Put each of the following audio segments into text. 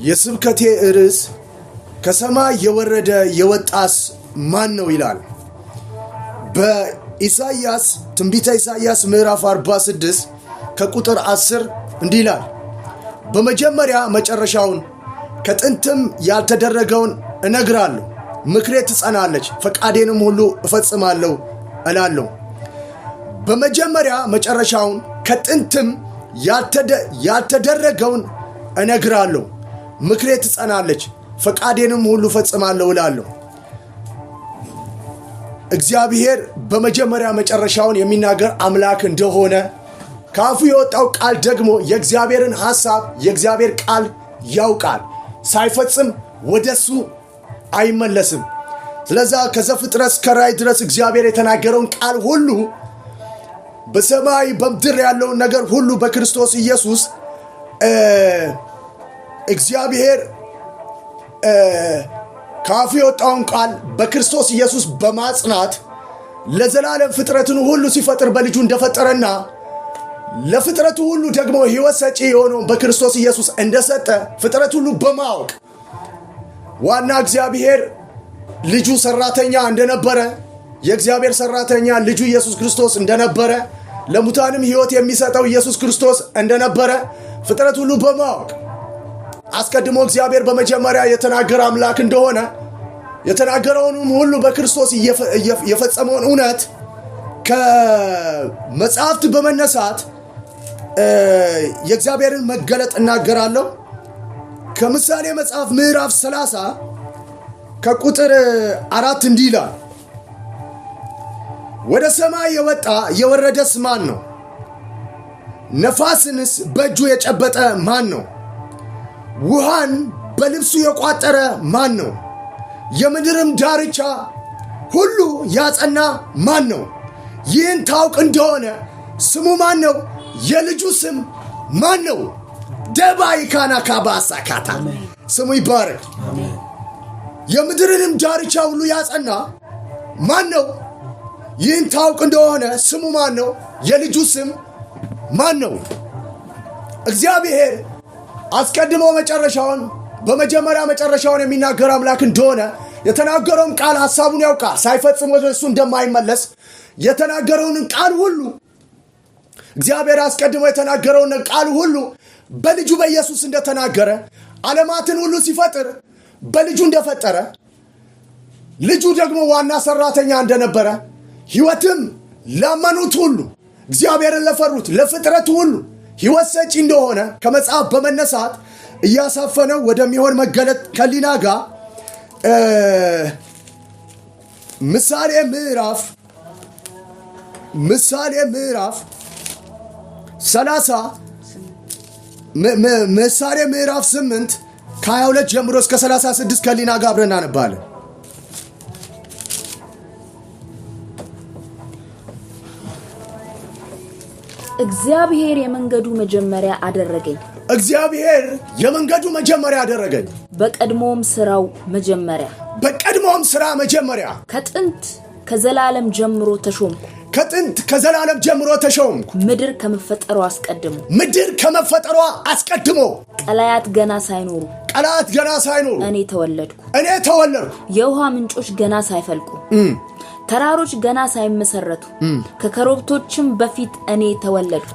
የስብከቴ ርዕስ ከሰማይ የወረደ የወጣስ ማን ነው ይላል። በኢሳይያስ ትንቢተ ኢሳይያስ ምዕራፍ 46 ከቁጥር 10 እንዲህ ይላል። በመጀመሪያ መጨረሻውን ከጥንትም ያልተደረገውን እነግራለሁ፣ ምክሬ ትጸናለች፣ ፈቃዴንም ሁሉ እፈጽማለሁ እላለሁ። በመጀመሪያ መጨረሻውን ከጥንትም ያልተደረገውን እነግራለሁ፣ ምክሬ ትጸናለች፣ ፈቃዴንም ሁሉ እፈጽማለሁ እላለሁ። እግዚአብሔር በመጀመሪያ መጨረሻውን የሚናገር አምላክ እንደሆነ ከአፉ የወጣው ቃል ደግሞ የእግዚአብሔርን ሐሳብ የእግዚአብሔር ቃል ያውቃል፣ ሳይፈጽም ወደሱ አይመለስም። ስለዛ ከዘፍጥረት እስከ ራዕይ ድረስ እግዚአብሔር የተናገረውን ቃል ሁሉ በሰማይ በምድር ያለውን ነገር ሁሉ በክርስቶስ ኢየሱስ እግዚአብሔር ከአፉ የወጣውን ቃል በክርስቶስ ኢየሱስ በማጽናት ለዘላለም ፍጥረትን ሁሉ ሲፈጥር በልጁ እንደፈጠረና ለፍጥረቱ ሁሉ ደግሞ ሕይወት ሰጪ የሆነውን በክርስቶስ ኢየሱስ እንደሰጠ ፍጥረት ሁሉ በማወቅ ዋና እግዚአብሔር ልጁ ሰራተኛ እንደነበረ የእግዚአብሔር ሰራተኛ ልጁ ኢየሱስ ክርስቶስ እንደነበረ ለሙታንም ሕይወት የሚሰጠው ኢየሱስ ክርስቶስ እንደነበረ ፍጥረት ሁሉ በማወቅ አስቀድሞ እግዚአብሔር በመጀመሪያ የተናገረ አምላክ እንደሆነ የተናገረውንም ሁሉ በክርስቶስ የፈጸመውን እውነት ከመጽሐፍት በመነሳት የእግዚአብሔርን መገለጥ እናገራለሁ። ከምሳሌ መጽሐፍ ምዕራፍ 30 ከቁጥር 4 እንዲህ ይላል። ወደ ሰማይ የወጣ የወረደስ ማን ነው? ነፋስንስ በእጁ የጨበጠ ማን ነው? ውሃን በልብሱ የቋጠረ ማን ነው? የምድርም ዳርቻ ሁሉ ያጸና ማን ነው? ይህን ታውቅ እንደሆነ ስሙ ማን ነው? የልጁ ስም ማን ነው? ደባይ ካና ካባሳ ካታ ስሙ ይባረክ። የምድርንም ዳርቻ ሁሉ ያጸና ማን ነው? ይህን ታውቅ እንደሆነ ስሙ ማን ነው? የልጁ ስም ማን ነው? እግዚአብሔር አስቀድሞ መጨረሻውን በመጀመሪያ መጨረሻውን የሚናገር አምላክ እንደሆነ የተናገረውን ቃል ሐሳቡን ያውቃል፣ ሳይፈጽም ወደ እሱ እንደማይመለስ የተናገረውን ቃል ሁሉ እግዚአብሔር አስቀድሞ የተናገረውን ቃል ሁሉ በልጁ በኢየሱስ እንደተናገረ ዓለማትን ሁሉ ሲፈጥር በልጁ እንደፈጠረ ልጁ ደግሞ ዋና ሰራተኛ እንደነበረ ሕይወትም ላመኑት ሁሉ እግዚአብሔርን ለፈሩት ለፍጥረቱ ሁሉ ሕይወት ሰጪ እንደሆነ ከመጽሐፍ በመነሳት እያሳፈነው ወደሚሆን መገለጥ ከሊና ጋር ምሳሌ ምዕራፍ 30 ምሳሌ ምዕራፍ 8 ከ22 ጀምሮ እስከ 36 ከሊና ጋር አብረን እናነባለን። እግዚአብሔር የመንገዱ መጀመሪያ አደረገኝ። እግዚአብሔር የመንገዱ መጀመሪያ አደረገኝ። በቀድሞም ስራ መጀመሪያ ከጥንት ከዘላለም ጀምሮ ተሾምኩ። ምድር ከመፈጠሯ አስቀድሞ ቀላያት ገና ሳይኖሩ እኔ ተወለድኩ። የውሃ ምንጮች ገና ሳይፈልቁ ተራሮች ገና ሳይመሰረቱ ከኮረብቶችም በፊት እኔ ተወለድኩ።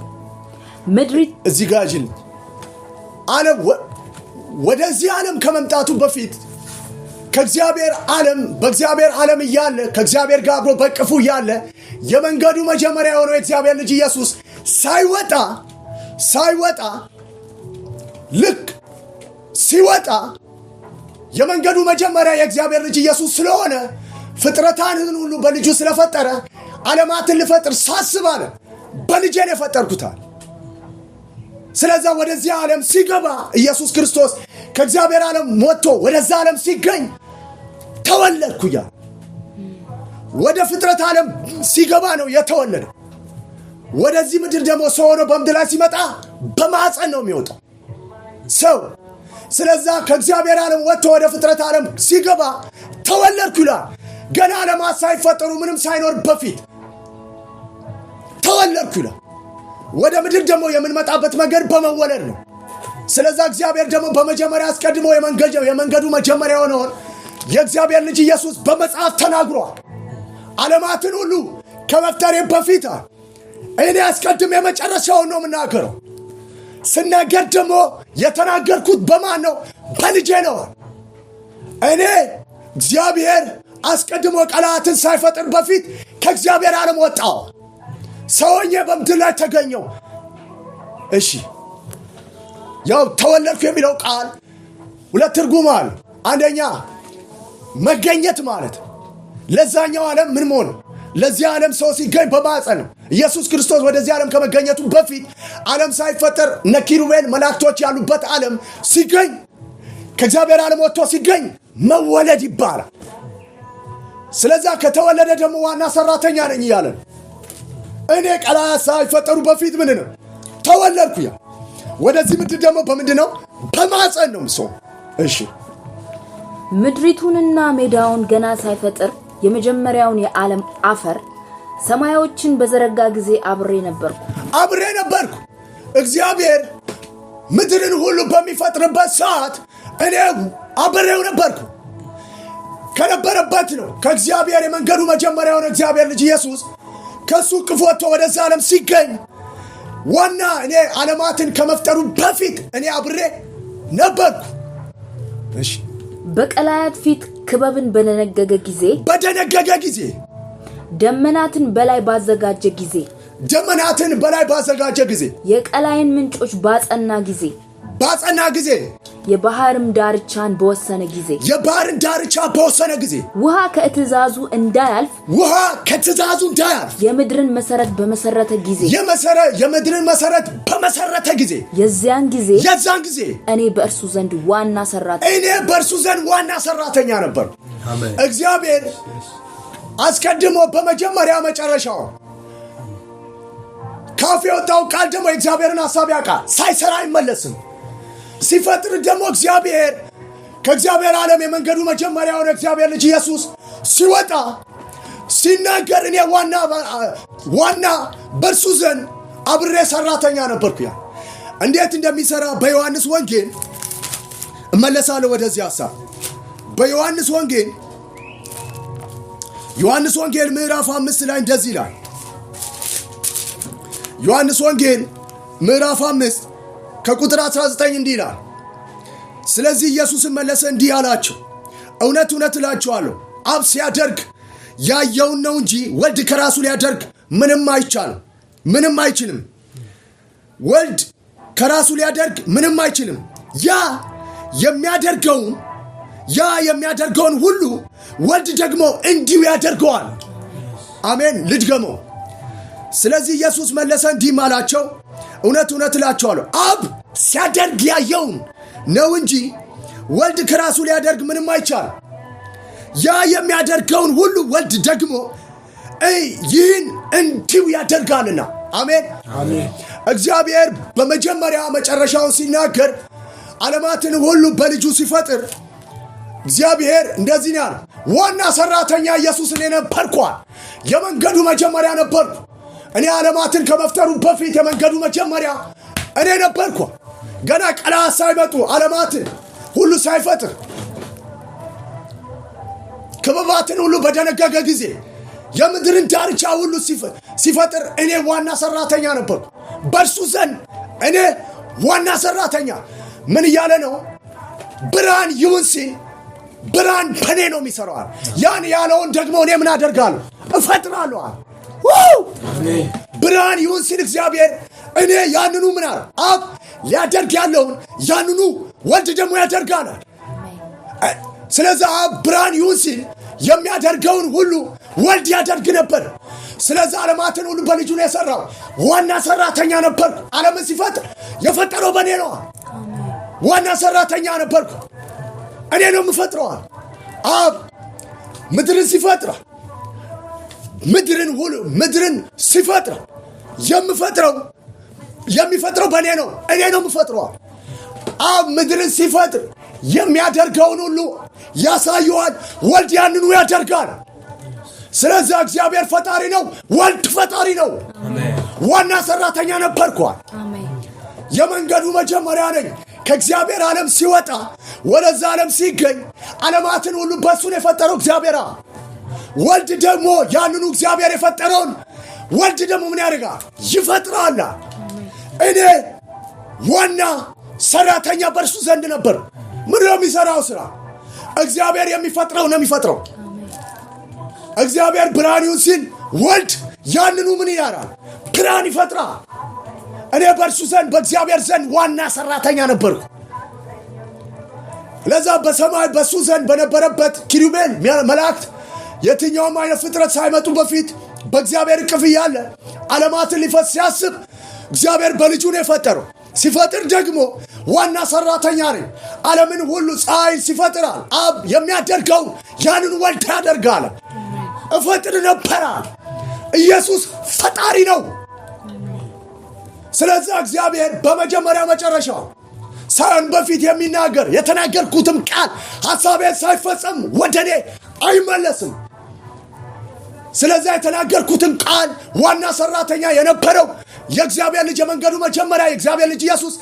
ምድሪት እዚህ ጋር ዓለም ወደዚህ ዓለም ከመምጣቱ በፊት በእግዚአብሔር ዓለም እያለ ከእግዚአብሔር ጋር አብሮ በቅፉ እያለ የመንገዱ መጀመሪያ የሆነው የእግዚአብሔር ልጅ ኢየሱስ ሲወጣ የመንገዱ መጀመሪያ የእግዚአብሔር ልጅ ኢየሱስ ስለሆነ ፍጥረታንን ሁሉ በልጁ ስለፈጠረ ዓለማትን ልፈጥር ሳስብ አለ በልጄን የፈጠርኩታል። ስለዛ ወደዚህ ዓለም ሲገባ ኢየሱስ ክርስቶስ ከእግዚአብሔር ዓለም ሞቶ ወደዛ ዓለም ሲገኝ ተወለድኩያ። ወደ ፍጥረት ዓለም ሲገባ ነው የተወለደ። ወደዚህ ምድር ደግሞ ሰው ሆኖ በምድር ላይ ሲመጣ በማዕፀን ነው የሚወጣው ሰው። ስለዛ ከእግዚአብሔር ዓለም ወጥቶ ወደ ፍጥረት ዓለም ሲገባ ተወለድኩ ይላል። ገና ዓለማት ሳይፈጠሩ ምንም ሳይኖር በፊት ተወለድኩ ይላል። ወደ ምድር ደግሞ የምንመጣበት መንገድ በመወለድ ነው። ስለዛ እግዚአብሔር ደግሞ በመጀመሪያ አስቀድሞ የመንገዱ መጀመሪያ ሆነውን የእግዚአብሔር ልጅ ኢየሱስ በመጽሐፍ ተናግሯል። ዓለማትን ሁሉ ከመፍጠሬ በፊት እኔ አስቀድሜ የመጨረሻውን ነው የምናገረው። ስናገር ደግሞ የተናገርኩት በማን ነው? በልጄ ነው። እኔ እግዚአብሔር አስቀድሞ ቀላትን ሳይፈጥር በፊት ከእግዚአብሔር ዓለም ወጣው፣ ሰውዬ በምድር ላይ ተገኘው። እሺ ያው ተወለድኩ የሚለው ቃል ሁለት ትርጉም አለው። አንደኛ መገኘት ማለት ለዛኛው ዓለም ምን መሆኑ፣ ለዚህ ዓለም ሰው ሲገኝ በማዕፀን ነው። ኢየሱስ ክርስቶስ ወደዚህ ዓለም ከመገኘቱ በፊት ዓለም ሳይፈጠር እነ ኪሩቤል መላእክቶች ያሉበት ዓለም ሲገኝ ከእግዚአብሔር ዓለም ወጥቶ ሲገኝ መወለድ ይባላል። ስለዛ ከተወለደ ደግሞ ዋና ሰራተኛ ነኝ እያለ እኔ ቀላያት ሳይፈጠሩ በፊት ምን ነው ተወለድኩ። ያ ወደዚህ ምድር ደግሞ በምንድን ነው? በማዕፀን ነው ሰው። እሺ ምድሪቱንና ሜዳውን ገና ሳይፈጥር የመጀመሪያውን የዓለም አፈር ሰማያዎችን በዘረጋ ጊዜ አብሬ ነበርኩ። እግዚአብሔር ምድርን ሁሉ በሚፈጥርበት ሰዓት እኔ አብሬው ነበርኩ። ከነበረበት ነው ከእግዚአብሔር የመንገዱ መጀመሪያ ሆነ እግዚአብሔር ልጅ ኢየሱስ ከሱ ቅፎቶ ወደዛ ዓለም ሲገኝ ዋና እኔ ዓለማትን ከመፍጠሩ በፊት እኔ አብሬ ነበርኩ። እሺ በቀላያት ፊት ክበብን በደነገገ ጊዜ ደመናትን በላይ ባዘጋጀ ጊዜ የቀላይን ምንጮች ባጸና ጊዜ የባህርም ዳርቻን በወሰነ ጊዜ ውሃ ከትእዛዙ እንዳያልፍ የምድርን መሰረት በመሰረተ ጊዜ የዚያን ጊዜ እኔ በእርሱ ዘንድ ዋና ሰራተኛ ነበር። እግዚአብሔር አስቀድሞ በመጀመሪያ መጨረሻው ካፍ የወጣው ቃል ደግሞ የእግዚአብሔርን ሐሳብ ያውቃል፣ ሳይሰራ አይመለስም። ሲፈጥር ደግሞ እግዚአብሔር ከእግዚአብሔር ዓለም የመንገዱ መጀመሪያ ሆነ እግዚአብሔር ልጅ ኢየሱስ ሲወጣ ሲናገር እኔ ዋና በእርሱ ዘንድ አብሬ ሰራተኛ ነበርኩ። ያ እንዴት እንደሚሰራ በዮሐንስ ወንጌል እመለሳለሁ ወደዚህ ሐሳብ። በዮሐንስ ወንጌል ምዕራፍ 5 ላይ እንደዚህ ይላል። ዮሐንስ ወንጌል ምዕራፍ 5 ከቁጥር 19 እንዲህ ይላል። ስለዚህ ኢየሱስ መለሰ እንዲህ አላቸው፣ እውነት እላችኋለሁ አብ ሲያደርግ ያየውን ነው እንጂ ወልድ ከራሱ ሊያደርግ ምንም አይችልም። ወልድ ከራሱ ሊያደርግ ምንም አይችልም። ያ የሚያደርገውን ሁሉ ወልድ ደግሞ እንዲሁ ያደርገዋል። አሜን። ልድገመው። ስለዚህ ኢየሱስ መለሰ እንዲህ አላቸው፣ እውነት እላችኋለሁ አብ ሲያደርግ ያየውን ነው እንጂ ወልድ ከራሱ ሊያደርግ ምንም አይቻልም። ያ የሚያደርገውን ሁሉ ወልድ ደግሞ ይህን እንዲሁ ያደርጋልና። አሜን። እግዚአብሔር በመጀመሪያ መጨረሻውን ሲናገር ዓለማትን ሁሉ በልጁ ሲፈጥር እግዚአብሔር እንደዚህ ነው፣ ዋና ሰራተኛ ኢየሱስ እኔ ነበርኩ። የመንገዱ መጀመሪያ ነበርኩ። እኔ ዓለማትን ከመፍጠሩ በፊት የመንገዱ መጀመሪያ እኔ ነበርኩ። ገና ቀላያት ሳይመጡ ዓለማትን ሁሉ ሳይፈጥር ክበባትን ሁሉ በደነገገ ጊዜ የምድርን ዳርቻ ሁሉ ሲፈጥር እኔ ዋና ሰራተኛ ነበርኩ። በእርሱ ዘንድ እኔ ዋና ሰራተኛ። ምን እያለ ነው? ብርሃን ይሁን ሲል ብርሃን በእኔ ነው የሚሰራው። ያን ያለውን ደግሞ እኔ ምን አደርጋለሁ? እፈጥራለሁ። ብርሃን ይሁን ሲል እግዚአብሔር እኔ ያንኑ ምን አለ? አብ ሊያደርግ ያለውን ያንኑ ወልድ ደግሞ ያደርጋል። ስለዚህ አብ ብርሃን ይሁን ሲል የሚያደርገውን ሁሉ ወልድ ያደርግ ነበር። ስለዚህ ዓለማትን ሁሉ በልጁ ነው የሰራው። ዋና ሰራተኛ ነበርኩ። ዓለምን ሲፈጥር የፈጠረው በእኔ ነው። ዋና ሰራተኛ ነበርኩ። እኔ ነው የምፈጥረው። አብ ምድርን ሲፈጥር ምድርን ሲፈጥር የሚፈጥረው በእኔ ነው። እኔ ነው የምፈጥረው። አብ ምድርን ሲፈጥር የሚያደርገውን ሁሉ ያሳየዋል። ወልድ ያንኑ ያደርጋል። ስለዚህ እግዚአብሔር ፈጣሪ ነው፣ ወልድ ፈጣሪ ነው። ዋና ሰራተኛ ነበርኩ። የመንገዱ መጀመሪያ ነኝ፣ ከእግዚአብሔር ዓለም ሲወጣ ወደዛ ዓለም ሲገኝ ዓለማትን ሁሉ በሱ ነው የፈጠረው እግዚአብሔር። ወልድ ደግሞ ያንኑ እግዚአብሔር የፈጠረውን ወልድ ደግሞ ምን ያደርጋል? ይፈጥራል። እኔ ዋና ሰራተኛ በእርሱ ዘንድ ነበር። ምን ነው የሚሰራው ስራ? እግዚአብሔር የሚፈጥረው ነው የሚፈጥረው። እግዚአብሔር ብርሃን ይሁን ሲል ወልድ ያንኑ ምን ያደርጋል? ብርሃን ይፈጥራል። እኔ በእርሱ ዘንድ በእግዚአብሔር ዘንድ ዋና ሰራተኛ ነበርኩ። ለዛ በሰማይ በሱ ዘንድ በነበረበት ኪሩቤል መላእክት የትኛውም አይነት ፍጥረት ሳይመጡ በፊት በእግዚአብሔር እቅፍ እያለ ዓለማትን ሊፈጥር ሲያስብ እግዚአብሔር በልጁ ነው የፈጠረው። ሲፈጥር ደግሞ ዋና ሰራተኛ ነኝ። ዓለምን ሁሉ ፀሐይን ሲፈጥራል አብ የሚያደርገው ያንን ወልድ ያደርጋል። እፈጥር ነበራል። ኢየሱስ ፈጣሪ ነው። ስለዚህ እግዚአብሔር በመጀመሪያ መጨረሻው ሳይሆን በፊት የሚናገር የተናገርኩትም ቃል ሐሳቤን ሳይፈጸም ወደኔ አይመለስም። ስለዚህ የተናገርኩትን ቃል ዋና ሰራተኛ የነበረው የእግዚአብሔር ልጅ የመንገዱ መጀመሪያ የእግዚአብሔር ልጅ ኢየሱስ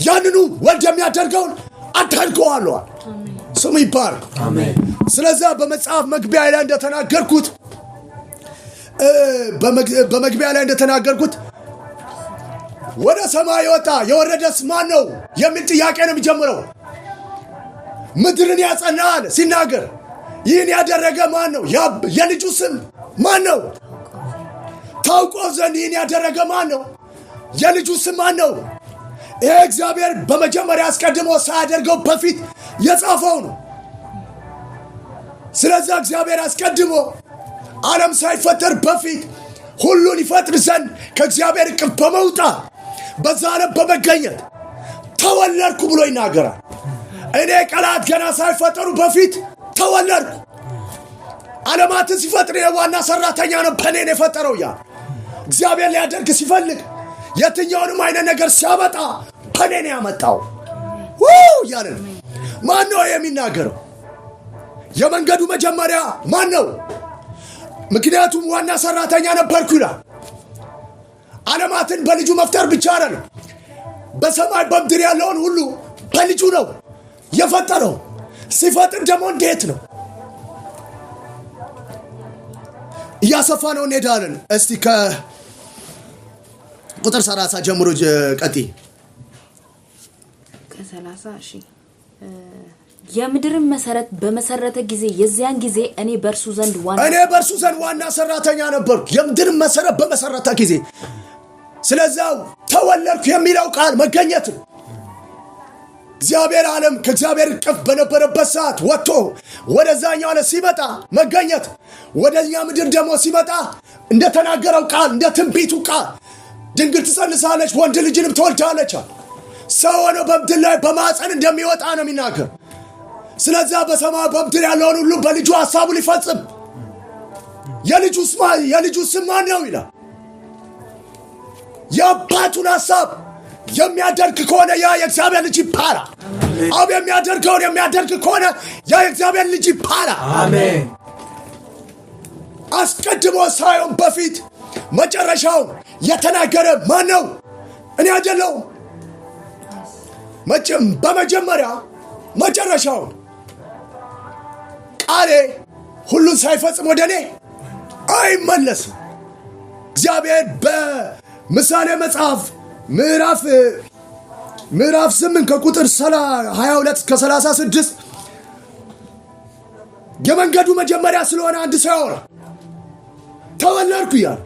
ያንኑ ወልድ የሚያደርገውን አድርገዋለሁ። ስሙ ይባረክ። አሜን። ስለዚህ በመጽሐፍ መግቢያ ላይ እንደተናገርኩት ወደ ሰማይ ወጣ የወረደስ ማን ነው የሚል ጥያቄ ነው የሚጀምረው። ምድርን ያጸናል ሲናገር ይህን ያደረገ ማን ነው? የልጁ ስም ማን ነው? ታውቆ ዘንድ ይህን ያደረገ ማን ነው? የልጁ ስም ማን ነው? ይሄ እግዚአብሔር በመጀመሪያ አስቀድሞ ሳያደርገው በፊት የጻፈው ነው። ስለዚህ እግዚአብሔር አስቀድሞ ዓለም ሳይፈጠር በፊት ሁሉን ይፈጥር ዘንድ ከእግዚአብሔር እቅፍ በመውጣት በዛ ዓለም በመገኘት ተወለድኩ ብሎ ይናገራል። እኔ ቀላት ገና ሳይፈጠሩ በፊት ተወለድኩ። ዓለማትን ሲፈጥር የዋና ሰራተኛ ነው በእኔ ነው የፈጠረው። ያ እግዚአብሔር ሊያደርግ ሲፈልግ የትኛውንም አይነት ነገር ሲያመጣ በእኔ ነው ያመጣው ያለ ማን ነው የሚናገረው? የመንገዱ መጀመሪያ ማን ነው? ምክንያቱም ዋና ሰራተኛ ነበርኩ ይላል። ዓለማትን በልጁ መፍጠር ብቻ አይደለም፣ በሰማይ በምድር ያለውን ሁሉ በልጁ ነው የፈጠረው። ሲፈጥር ደግሞ እንዴት ነው? እያሰፋ ነው እንሄዳለን። እስቲ ከቁጥር 30 ጀምሮ ቀጥይ። ከ30 እሺ። የምድርን መሰረት በመሰረተ ጊዜ የዚያን ጊዜ እኔ በእርሱ ዘንድ ዋና ሰራተኛ ነበርኩ። የምድርን መሰረት በመሰረተ ጊዜ ስለዚህ ተወለድኩ የሚለው ቃል መገኘት ነው። እግዚአብሔር ዓለም ከእግዚአብሔር እቅፍ በነበረበት ሰዓት ወጥቶ ወደዛኛው ዓለም ሲመጣ መገኘት፣ ወደኛ ምድር ደግሞ ሲመጣ እንደተናገረው ቃል እንደ ትንቢቱ ቃል ድንግል ትጸንሳለች ወንድ ልጅንም ትወልዳለች። ሰው ሆኖ በምድር ላይ በማፀን እንደሚወጣ ነው የሚናገር። ስለዚህ በሰማይ በምድር ያለውን ሁሉ በልጁ ሐሳቡ ሊፈጽም የልጁ ስም ማን ነው ይላል። የአባቱን ሐሳብ የሚያደርግ ከሆነ ያ የእግዚአብሔር ልጅ ይባላል። አብ የሚያደርገውን የሚያደርግ ከሆነ ያ የእግዚአብሔር ልጅ ይባላል። አሜን። አስቀድሞ ሳይሆን በፊት መጨረሻው የተናገረ ማን ነው? እኔ አይደለሁም። በመጀመሪያ መጨረሻው ቃሌ ሁሉን ሳይፈጽም ወደ እኔ አይመለስም። እግዚአብሔር በምሳሌ መጽሐፍ ምዕራፍ 8 ከቁጥር 22 እስከ 36 የመንገዱ መጀመሪያ ስለሆነ አንድ ሰው ያወራ ተወለድኩ እያለ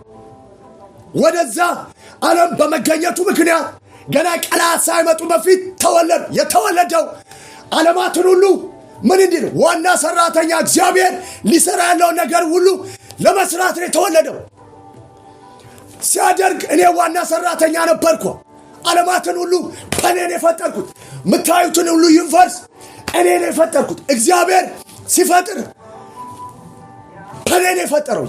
ወደዛ ዓለም በመገኘቱ ምክንያት ገና ቀላት ሳይመጡ በፊት ተወለድ። የተወለደው ዓለማትን ሁሉ ምን እንዲል ዋና ሰራተኛ እግዚአብሔር ሊሰራ ያለውን ነገር ሁሉ ለመስራት ነው የተወለደው። ሲያደርግ እኔ ዋና ሰራተኛ ነበርኩ። ዓለማትን ሁሉ እኔ ነኝ የፈጠርኩት። ምታዩትን ሁሉ ዩኒቨርስ እኔ ነኝ የፈጠርኩት። እግዚአብሔር ሲፈጥር እኔ ነኝ የፈጠረው።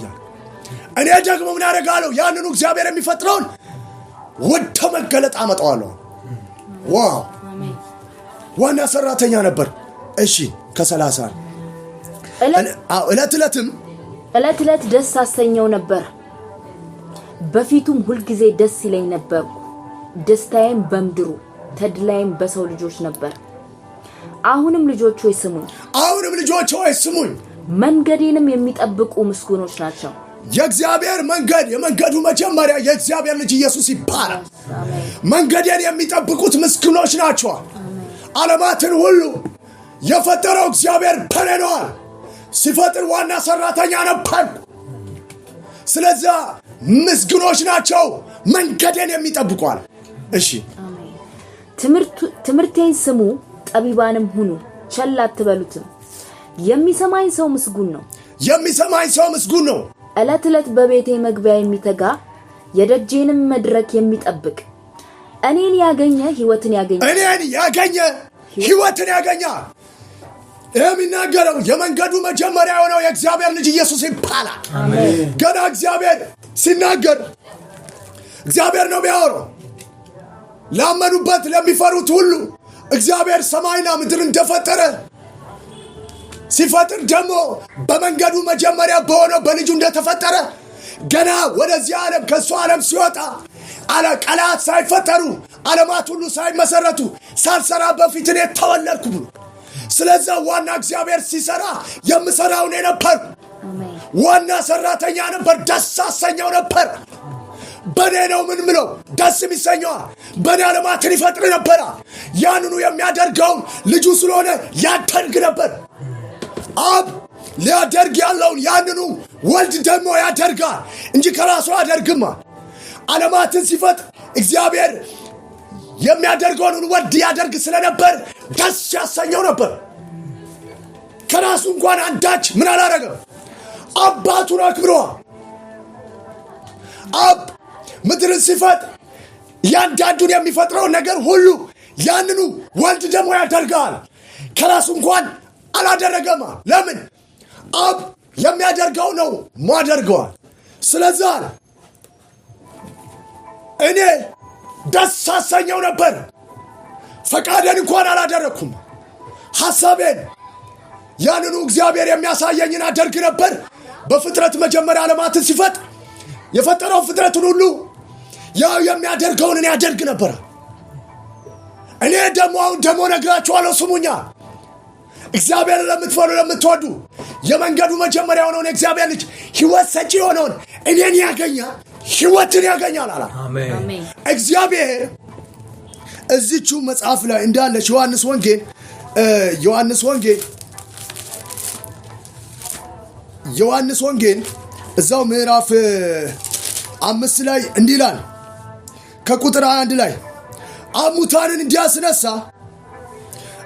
እኔ ደግሞ ምን አደርጋለሁ? ያንኑ እግዚአብሔር የሚፈጥረውን ወደ መገለጥ አመጣዋለሁ። ዋው! ዋና ሰራተኛ ነበር። እሺ ከ30 ዕለት ደስ አሰኘው ነበር፣ በፊቱም ሁልጊዜ ደስ ይለኝ ነበር። ደስታዬም በምድሩ ተድላይም በሰው ልጆች ነበር። አሁንም ልጆች ሆይ ስሙኝ መንገዴንም የሚጠብቁ ምስጉኖች ናቸው። የእግዚአብሔር መንገድ የመንገዱ መጀመሪያ የእግዚአብሔር ልጅ ኢየሱስ ይባላል። መንገዴን የሚጠብቁት ምስጉኖች ናቸው። ዓለማትን ሁሉ የፈጠረው እግዚአብሔር በኔ ነው። ሲፈጥር ዋና ሰራተኛ ነበር። ስለዚህ ምስጉኖች ናቸው መንገዴን የሚጠብቋል። እሺ ትምህርቴን ስሙ ጠቢባንም ሁኑ ቸል አትበሉትም። የሚሰማኝ ሰው ምስጉን ነው። ዕለት ዕለት በቤቴ መግቢያ የሚተጋ የደጄንም መድረክ የሚጠብቅ እኔን ያገኘ ሕይወትን ያገኛል። የሚናገረው የመንገዱ መጀመሪያ የሆነው የእግዚአብሔር ልጅ ኢየሱስ ይባላል። ገና እግዚአብሔር ሲናገር እግዚአብሔር ነው የሚያወራው። ላመኑበት ለሚፈሩት ሁሉ እግዚአብሔር ሰማይና ምድር እንደፈጠረ ሲፈጥር ደግሞ በመንገዱ መጀመሪያ በሆነው በልጁ እንደተፈጠረ ገና ወደዚህ ዓለም ከሱ ዓለም ሲወጣ ቀላት ሳይፈጠሩ ዓለማት ሁሉ ሳይመሰረቱ ሳልሰራ በፊት እኔ ተወለድኩ ብሎ ስለዚህ ዋና እግዚአብሔር ሲሰራ የምሰራው እኔ ነበር። ዋና ሰራተኛ ነበር። ደስ አሰኘው ነበር። በኔ ነው ምን ምለው ደስ የሚሰኘው በኔ ዓለማትን ይፈጥር ነበር። ያንኑ የሚያደርገው ልጁ ስለሆነ ያደርግ ነበር። አብ ሊያደርግ ያለውን ያንኑ ወልድ ደግሞ ያደርጋል እንጂ ከራሱ አያደርግም። ዓለማትን ሲፈጥር እግዚአብሔር የሚያደርገውን ወልድ ያደርግ ስለነበር ደስ ያሰኘው ነበር። ከራሱ እንኳን አንዳች ምን አላደረገም። አባቱን አክብሯል። አብ ምድርን ሲፈጥር ያንዳንዱን የሚፈጥረው ነገር ሁሉ ያንኑ ወልድ ደግሞ ያደርጋል። ከራሱ እንኳን አላደረገም። ለምን? አብ የሚያደርገው ነው ማደርገዋል። ስለዚህ እኔ ደስ አሰኘው ነበር። ፈቃዴን እንኳን አላደረኩም። ሐሳቤን ያንኑ እግዚአብሔር የሚያሳየኝን አደርግ ነበር። በፍጥረት መጀመሪያ ዓለማትን ሲፈጥር የፈጠረው ፍጥረቱን ሁሉ ያው የሚያደርገውን እኔ ያደርግ ነበር። እኔ ደግሞ ነግራችኋለሁ፣ ስሙኛ። እግዚአብሔር ለምትፈሩ ለምትወዱ የመንገዱ መጀመሪያ የሆነውን እግዚአብሔር ልጅ ሕይወት ሰጪ የሆነውን እኔን ያገኛል፣ ሕይወትን ያገኛል አላ። አሜን። እግዚአብሔር እዚቹ መጽሐፍ ላይ እንዳለች ዮሐንስ ወንጌል እዛው ምዕራፍ 5 ላይ እንዲህ ይላል ከቁጥር 1 ላይ ሙታንን እንዲያስነሳ።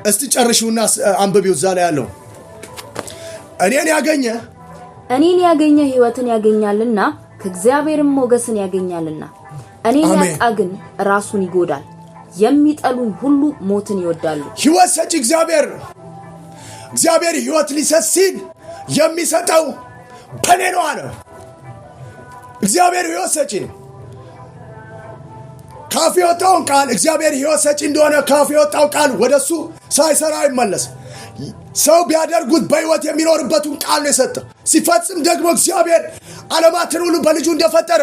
እስቲ ጨርሹና አንብቢው እዛ ላይ ያለው እኔን ያገኘ ሕይወትን ያገኛልና ከእግዚአብሔርም ሞገስን ያገኛልና እኔን ያጣ ግን ራሱን ይጎዳል። የሚጠሉኝ ሁሉ ሞትን ይወዳሉ። ሕይወት ሰጪ እግዚአብሔር ሕይወት ሊሰጥ ሲል የሚሰጠው በኔ ነው አለ። እግዚአብሔር ሕይወት ሰጪ ነው። ካፍ የወጣውን ቃል እግዚአብሔር ሕይወት ሰጪ እንደሆነ ካፍ የወጣው ቃል ወደሱ ሳይሰራ አይመለስ። ሰው ቢያደርጉት በሕይወት የሚኖርበትን ቃል ነው የሰጠው። ሲፈጽም ደግሞ እግዚአብሔር ዓለማትን ሁሉ በልጁ እንደፈጠረ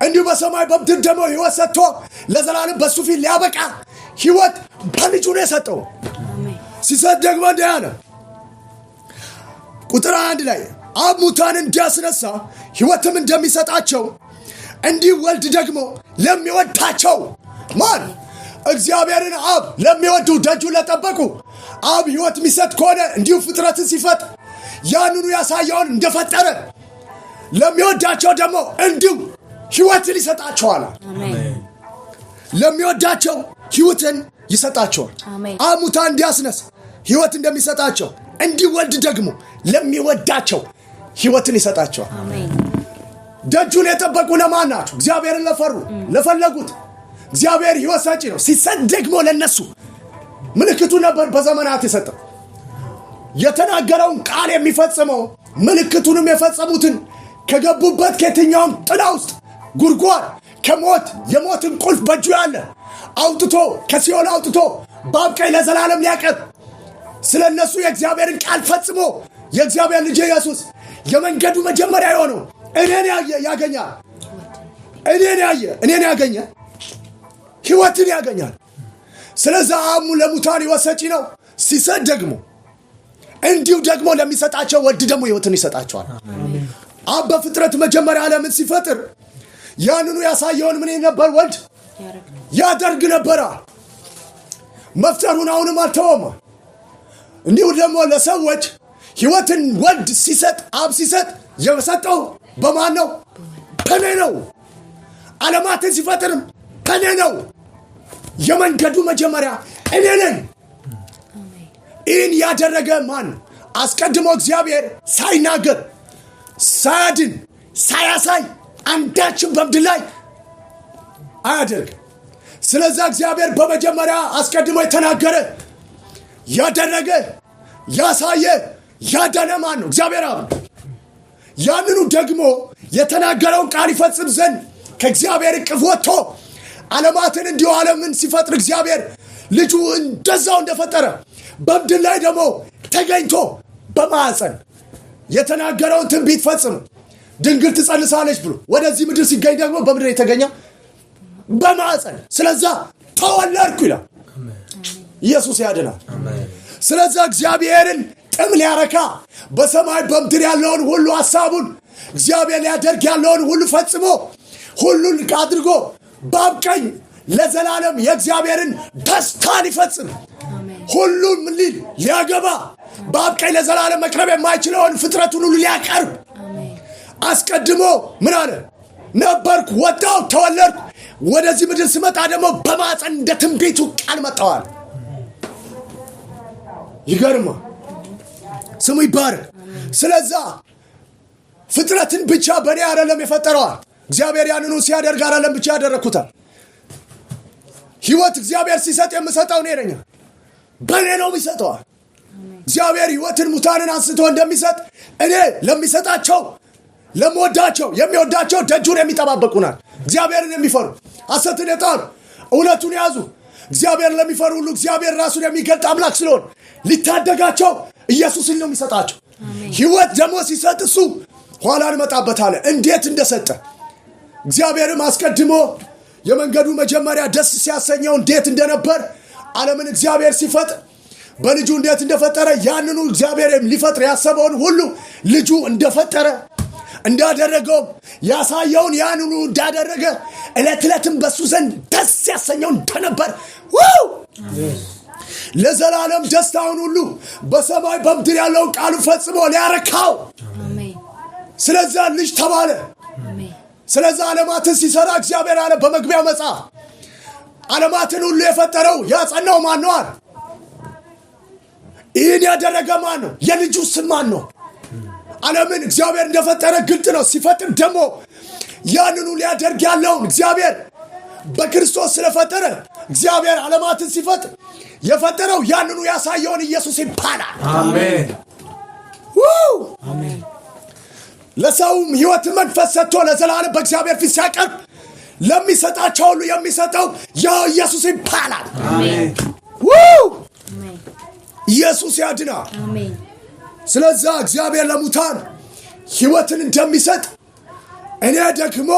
እንዲሁ በሰማይ በምድር ደግሞ ሕይወት ሰጥቶ ለዘላለም በሱ ፊት ሊያበቃ ሕይወት በልጁ ነው የሰጠው። ሲሰጥ ደግሞ እንዲህ አለ ቁጥር 1 ላይ አብ ሙታንን እንዲያስነሳ ሕይወትም እንደሚሰጣቸው እንዲህ ወልድ ደግሞ ለሚወዳቸው ማን? እግዚአብሔርን አብ ለሚወዱ ደጁን ለጠበቁ አብ ሕይወት የሚሰጥ ከሆነ እንዲሁ ፍጥረትን ሲፈጥር ያንኑ ያሳየውን እንደፈጠረ ለሚወዳቸው ደግሞ እንዲሁ ሕይወትን ይሰጣቸዋል። ለሚወዳቸው ሕይወትን ይሰጣቸዋል። አብ ሙታን እንዲያስነሳ ሕይወት እንደሚሰጣቸው እንዲህ ወልድ ደግሞ ለሚወዳቸው ሕይወትን ይሰጣቸዋል። ደጁን የጠበቁ ለማን ናቸው? እግዚአብሔርን ለፈሩ ለፈለጉት እግዚአብሔር ሕይወት ሰጪ ነው። ሲሰጥ ደግሞ ለነሱ ምልክቱ ነበር በዘመናት የሰጠው። የተናገረውን ቃል የሚፈጽመው ምልክቱንም የፈጸሙትን ከገቡበት ከየትኛውም ጥላ ውስጥ ጉድጓድ ከሞት የሞትን ቁልፍ በእጁ ያለ አውጥቶ ከሲኦል አውጥቶ በአብ ቀኝ ለዘላለም ሊያቀርብ ስለ እነሱ የእግዚአብሔርን ቃል ፈጽሞ የእግዚአብሔር ልጅ ኢየሱስ የመንገዱ መጀመሪያ የሆነው እኔን ያገኛል። እኔን ያገኘ ሕይወትን ያገኛል። ስለዚህ አብ ለሙታን ሕይወት ሰጪ ነው። ሲሰጥ ደግሞ እንዲሁ ደግሞ ለሚሰጣቸው ወልድ ደግሞ ሕይወትን ይሰጣቸዋል። አብ በፍጥረት መጀመሪያ ዓለምን ሲፈጥር ያንኑ ያሳየውን ምን ነበር? ወልድ ያደርግ ነበር። መፍጠሩን አሁንም አልተወም። እንዲሁ ደግሞ ለሰዎች ሕይወትን ወልድ ሲሰጥ አብ ሲሰጥ የሰጠው በማን ነው? በኔ ነው። ዓለማትን ሲፈጥርም በኔ ነው። የመንገዱ መጀመሪያ እኔ ነኝ። ይህን ያደረገ ማን? አስቀድሞ እግዚአብሔር ሳይናገር ሳያድን ሳያሳይ አንዳችን በምድር ላይ አያደርግ። ስለዚህ እግዚአብሔር በመጀመሪያ አስቀድሞ የተናገረ ያደረገ ያሳየ ያዳነ ማን ነው? እግዚአብሔር አብ። ያንኑ ደግሞ የተናገረውን ቃል ይፈጽም ዘንድ ከእግዚአብሔር እቅፍ ወጥቶ ዓለማትን እንዲሁ ዓለምን ሲፈጥር እግዚአብሔር ልጁ እንደዛው እንደፈጠረ በምድር ላይ ደግሞ ተገኝቶ በማዕፀን የተናገረውን ትንቢት ፈጽም ድንግል ትጸንሳለች ብሎ ወደዚህ ምድር ሲገኝ ደግሞ በምድር የተገኘው በማዕፀን ስለዛ ተወለድኩ ይላል። ኢየሱስ ያድናል። ስለዛ እግዚአብሔርን ጥም ሊያረካ በሰማይ በምድር ያለውን ሁሉ ሐሳቡን እግዚአብሔር ሊያደርግ ያለውን ሁሉ ፈጽሞ ሁሉን አድርጎ በአብ ቀኝ ለዘላለም የእግዚአብሔርን ደስታ ሊፈጽም ሁሉን ሊል ሊያገባ በአብ ቀኝ ለዘላለም መቅረብ የማይችለውን ፍጥረቱን ሁሉ ሊያቀርብ አስቀድሞ ምን አለ? ነበርኩ፣ ወጣሁ፣ ተወለድኩ። ወደዚህ ምድር ስመጣ ደግሞ በማፀን እንደ ትንቢቱ ቃል መጣዋል። ይገርማ፣ ስሙ ይባረክ። ስለዛ ፍጥረትን ብቻ በእኔ አይደለም የፈጠረዋል። እግዚአብሔር ያንኑ ሲያደርግ አይደለም ብቻ ያደረኩታል። ሕይወት እግዚአብሔር ሲሰጥ የምሰጠው እኔ ነኝ። በእኔ ነው የሚሰጠው። እግዚአብሔር ሕይወትን ሙታንን አንስቶ እንደሚሰጥ እኔ ለሚሰጣቸው ለምወዳቸው የሚወዳቸው ደጁን የሚጠባበቁናል። እግዚአብሔርን የሚፈሩ ሐሰትን የጣሉ እውነቱን ያዙ። እግዚአብሔር ለሚፈሩ ሁሉ እግዚአብሔር ራሱን የሚገልጥ አምላክ ስለሆነ ሊታደጋቸው ኢየሱስን ነው የሚሰጣቸው። ሕይወት ደግሞ ሲሰጥ እሱ ኋላ እንመጣበታለን እንዴት እንደሰጠ። እግዚአብሔርም አስቀድሞ የመንገዱ መጀመሪያ ደስ ሲያሰኘው እንዴት እንደነበር ዓለምን እግዚአብሔር ሲፈጥር በልጁ እንዴት እንደፈጠረ ያንኑ እግዚአብሔር ሊፈጥር ያሰበውን ሁሉ ልጁ እንደፈጠረ እንዳደረገው ያሳየውን ያንኑ እንዳደረገ ዕለት ዕለትም በሱ ዘንድ ደስ ያሰኘው እንደነበር ለዘላለም ደስታውን ሁሉ በሰማይ በምድር ያለውን ቃሉ ፈጽሞ ሊያረካው ስለዛ ልጅ ተባለ። ስለዛ ዓለማትን ሲሰራ እግዚአብሔር አለ በመግቢያው መጽሐፍ ዓለማትን ሁሉ የፈጠረው ያጸናው ማን ነው? ይህን ያደረገ ማን ነው? የልጁ ስም ማን ነው? ዓለምን እግዚአብሔር እንደፈጠረ ግልጥ ነው። ሲፈጥር ደግሞ ያንኑ ሊያደርግ ያለውን እግዚአብሔር በክርስቶስ ስለፈጠረ እግዚአብሔር ዓለማትን ሲፈጥር የፈጠረው ያንኑ ያሳየውን ኢየሱስ ይባላል። አሜን አሜን። ለሰውም ሕይወት መንፈስ ሰጥቶ ለዘላለም በእግዚአብሔር ፊት ሲያቀርብ ለሚሰጣቸው ሁሉ የሚሰጠው ያው ኢየሱስ ይባላል። አሜን ኢየሱስ ያድናል። አሜን። ስለዛ እግዚአብሔር ለሙታን ሕይወትን እንደሚሰጥ እኔ ደግሞ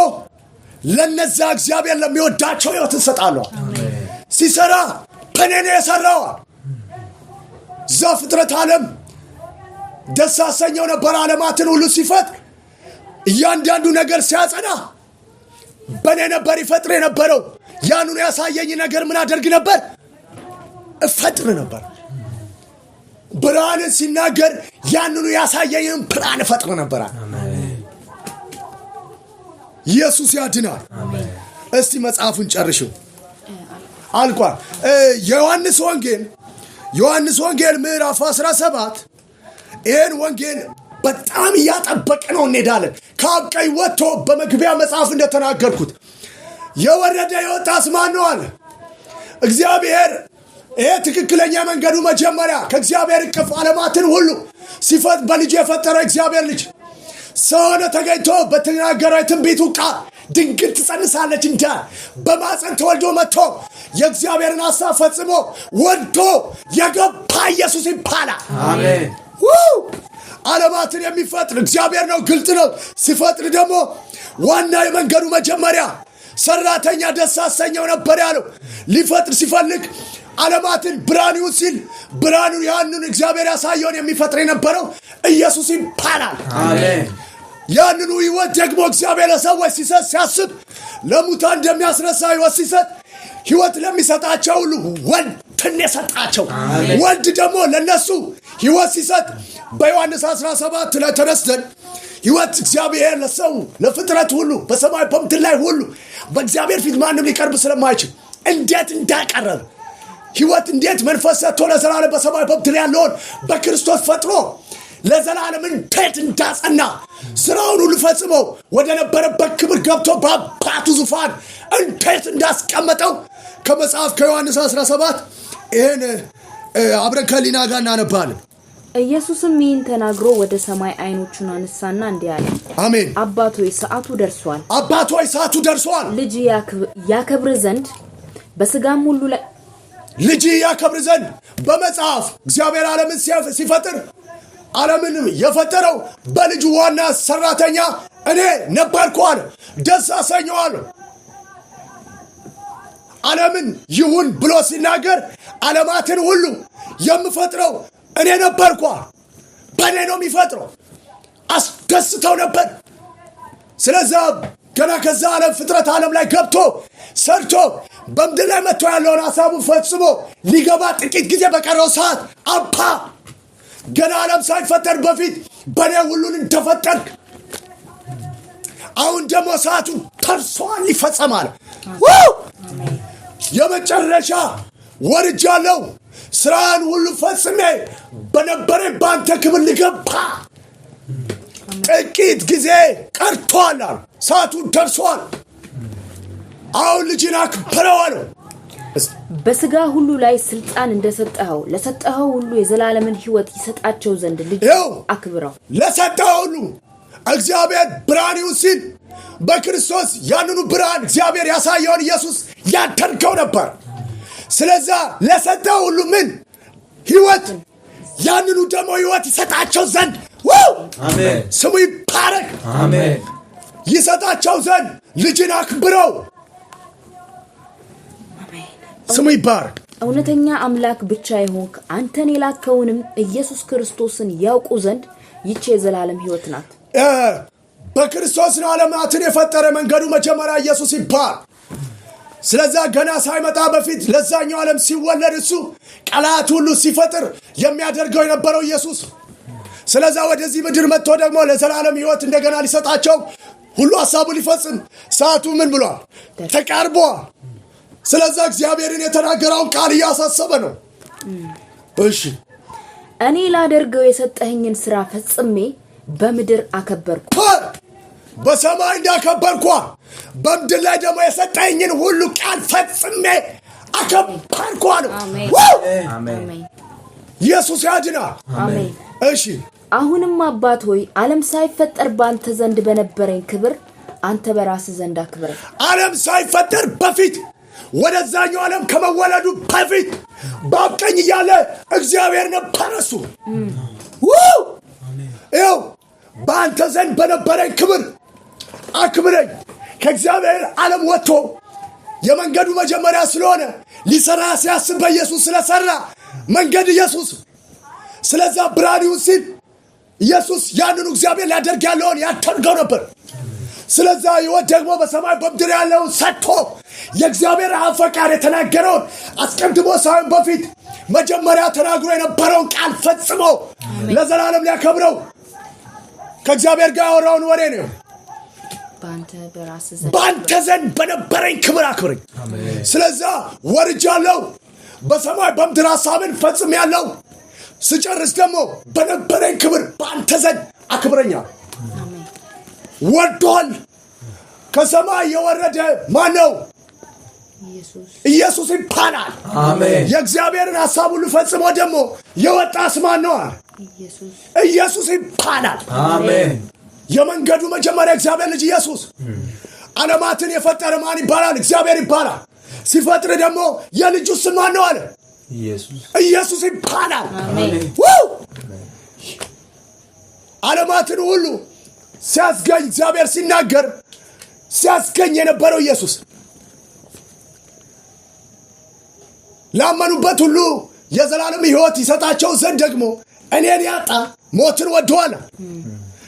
ለነዛ እግዚአብሔር ለሚወዳቸው ሕይወትን እሰጣለሁ። ሲሰራ በእኔ ነው የሰራው። ዘፍጥረት ዓለም ደስ አሰኘው ነበር። ዓለማትን ሁሉ ሲፈጥር እያንዳንዱ ነገር ሲያጸና በእኔ ነበር ይፈጥር የነበረው። ያንኑ ያሳየኝ ነገር ምን አደርግ ነበር? እፈጥር ነበር። ብርሃንን ሲናገር ያንኑ ያሳየኝን ብርሃን እፈጥር ነበር። ኢየሱስ ያድናል። እስቲ መጽሐፉን ጨርሽው አልቋል። ዮሐንስ ወንጌል ምዕራፍ 17 ይህን ወንጌል በጣም እያጠበቀ ነው እንሄዳለን። ከአብ ቀኝ ወጥቶ በመግቢያ መጽሐፍ እንደተናገርኩት የወረደ የወጣስ ማን ነው አለ እግዚአብሔር። ይሄ ትክክለኛ መንገዱ መጀመሪያ ከእግዚአብሔር እቅፍ ዓለማትን ሁሉ ሲፈጥ በልጁ የፈጠረው እግዚአብሔር ልጅ ሰው ሆኖ ተገኝቶ በተናገረው የትንቢቱ ቃል ድንግል ትጸንሳለች እንዳለ በማፀን ተወልዶ መጥቶ የእግዚአብሔርን ሐሳብ ፈጽሞ ወልዶ የገባ ኢየሱስ ይባላል። አሜን ዓለማትን የሚፈጥር እግዚአብሔር ነው። ግልጥ ነው። ሲፈጥር ደግሞ ዋና የመንገዱ መጀመሪያ ሰራተኛ ደስ አሰኘው ነበር ያለው። ሊፈጥር ሲፈልግ ዓለማትን ብርሃን ይሁን ሲል ብርሃኑን ያንን እግዚአብሔር ያሳየውን የሚፈጥር የነበረው ኢየሱስ ይባላል። አሜን። ያንኑ ሕይወት ደግሞ እግዚአብሔር ለሰዎች ሲሰጥ ሲያስብ ለሙታን እንደሚያስነሳ ሕይወት ሲሰጥ ሕይወት ለሚሰጣቸው ሁሉ ወልድን የሰጣቸው። ወልድ ደግሞ ለነሱ ሕይወት ሲሰጥ በዮሐንስ 17 ላይ ተነስተን ሕይወት እግዚአብሔር ለሰው ለፍጥረት ሁሉ በሰማይ በምድር ላይ ሁሉ በእግዚአብሔር ፊት ማንም ሊቀርብ ስለማይችል እንዴት እንዳቀረበ ሕይወት እንዴት መንፈስ ሰጥቶ ለዘላለም በሰማይ በምድር ያለውን በክርስቶስ ፈጥሮ ለዘላለም እንዴት እንዳጸና ስራውን ሁሉ ፈጽሞ ወደ ነበረበት ክብር ገብቶ በአባቱ ዙፋን እንዴት እንዳስቀመጠው ከመጽሐፍ ከዮሐንስ 17 ይህን አብረን ከሊና ጋር እናነባለን። ኢየሱስም ይህን ተናግሮ ወደ ሰማይ አይኖቹን አነሳና እንዲህ አለ። አሜን። አባት ሆይ ሰዓቱ ደርሷል። አባት ሆይ ሰዓቱ ደርሷል። ልጅ ያከብር ዘንድ በስጋም ሁሉ ላይ ልጅ ያከብር ዘንድ በመጽሐፍ እግዚአብሔር ዓለምን ሲፈጥር ዓለምን የፈጠረው በልጁ ዋና ሰራተኛ እኔ ነበርኩ አለ። ደስ አሰኘዋለሁ። ዓለምን ይሁን ብሎ ሲናገር ዓለማትን ሁሉ የምፈጥረው እኔ ነበርኩ። በእኔ ነው የሚፈጥረው። አስደስተው ነበር። ስለዛ ገና ከዛ ዓለም ፍጥረት ዓለም ላይ ገብቶ ሰርቶ በምድር ላይ መጥቶ ያለውን ሐሳቡን ፈጽሞ ሊገባ ጥቂት ጊዜ በቀረው ሰዓት አባ ገና ዓለም ሳይፈጠር በፊት በእኔ ሁሉን እንደፈጠርክ አሁን ደግሞ ሰዓቱ ደርሷል ይፈጸማል። የመጨረሻ ወርጃለሁ። ስራን ሁሉ ፈጽሜ በነበረ ባንተ ክብር ልገባ ጥቂት ጊዜ ቀርቷል። ሰዓቱ ደርሷል። አሁን ልጅን አክብረው አለው። በስጋ ሁሉ ላይ ስልጣን እንደሰጠኸው ለሰጠኸው ሁሉ የዘላለምን ሕይወት ይሰጣቸው ዘንድ ልጅ አክብረው። ለሰጠኸው ሁሉ እግዚአብሔር ብርሃን ይሁን ሲል በክርስቶስ ያንኑ ብርሃን እግዚአብሔር ያሳየውን ኢየሱስ ያደርገው ነበር። ስለዛ ለሰጠው ሁሉ ምን ሕይወት ያንኑ ደግሞ ሕይወት ይሰጣቸው ዘንድ አሜን። ስሙ ይባረክ። አሜን። ይሰጣቸው ዘንድ ልጅን አክብረው። ስሙ ይባረክ። እውነተኛ አምላክ ብቻ ይሆንክ አንተን የላከውንም ኢየሱስ ክርስቶስን ያውቁ ዘንድ ይህች የዘላለም ሕይወት ናት። በክርስቶስ ነው ዓለማትን የፈጠረ። መንገዱ መጀመሪያ ኢየሱስ ይባል። ስለዛ ገና ሳይመጣ በፊት ለዛኛው ዓለም ሲወለድ እሱ ቀላት ሁሉ ሲፈጥር የሚያደርገው የነበረው ኢየሱስ። ስለዛ ወደዚህ ምድር መጥቶ ደግሞ ለዘላለም ሕይወት እንደገና ሊሰጣቸው ሁሉ ሐሳቡ ሊፈጽም ሰዓቱ ምን ብሏል? ተቃርቧል። ስለዛ እግዚአብሔርን የተናገረውን ቃል እያሳሰበ ነው። እሺ እኔ ላደርገው የሰጠኸኝን ሥራ ፈጽሜ በምድር አከበርኩ። በሰማይ እንዳከበርኳ በምድር ላይ ደግሞ የሰጠኸኝን ሁሉ ቃል ፈጽሜ አከበርኳ ነው። አሜን። ኢየሱስ ያድናል። አሜን። እሺ አሁንም አባት ሆይ ዓለም ሳይፈጠር ባንተ ዘንድ በነበረኝ ክብር አንተ በራስህ ዘንድ አክብረኝ። ዓለም ሳይፈጠር በፊት ወደዛኛው ዓለም ከመወለዱ በፊት በአብ ቀኝ እያለ እግዚአብሔር ነበር እሱ። ይኸው በአንተ ዘንድ በነበረኝ ክብር አክብረኝ። ከእግዚአብሔር ዓለም ወጥቶ የመንገዱ መጀመሪያ ስለሆነ ሊሰራ ሲያስብ በኢየሱስ ስለሰራ መንገድ ኢየሱስ። ስለዛ ብርሃን ይሁን ሲል ኢየሱስ ያንኑ እግዚአብሔር ሊያደርግ ያለውን ያደርገው ነበር። ስለዛ ሕይወት ደግሞ በሰማይ በምድር ያለውን ሰጥቶ የእግዚአብሔር አብ ፈቃድ የተናገረውን አስቀድሞ ሳይሆን በፊት መጀመሪያ ተናግሮ የነበረውን ቃል ፈጽሞ ለዘላለም ሊያከብረው ከእግዚአብሔር ጋር ያወራውን ወሬ ነው። በአንተ ዘንድ በነበረኝ ክብር አክብረኝ። ስለዛ ወርጃለሁ። በሰማይ በምድር ሐሳብን ፈጽሜያለሁ። ስጨርስ ደግሞ በነበረኝ ክብር በአንተ ዘንድ አክብረኛል። ወርዷል። ከሰማይ የወረደ ማን ነው? ኢየሱስ ይባላል። አሜን። የእግዚአብሔርን ሐሳብ ሁሉ ፈጽሞ ደግሞ የወጣስ ማን ነው? ኢየሱስ ይባላል። አሜን። የመንገዱ መጀመሪያ እግዚአብሔር ልጅ ኢየሱስ። ዓለማትን የፈጠረ ማን ይባላል? እግዚአብሔር ይባላል። ሲፈጥር ደግሞ የልጁ ስም ማን ነው አለ? ኢየሱስ ይባላል። አሜን። ዓለማትን ሁሉ ሲያስገኝ እግዚአብሔር ሲናገር ሲያስገኝ የነበረው ኢየሱስ ላመኑበት ሁሉ የዘላለም ሕይወት ይሰጣቸው ዘንድ ደግሞ እኔን ያጣ ሞትን ወደዋል።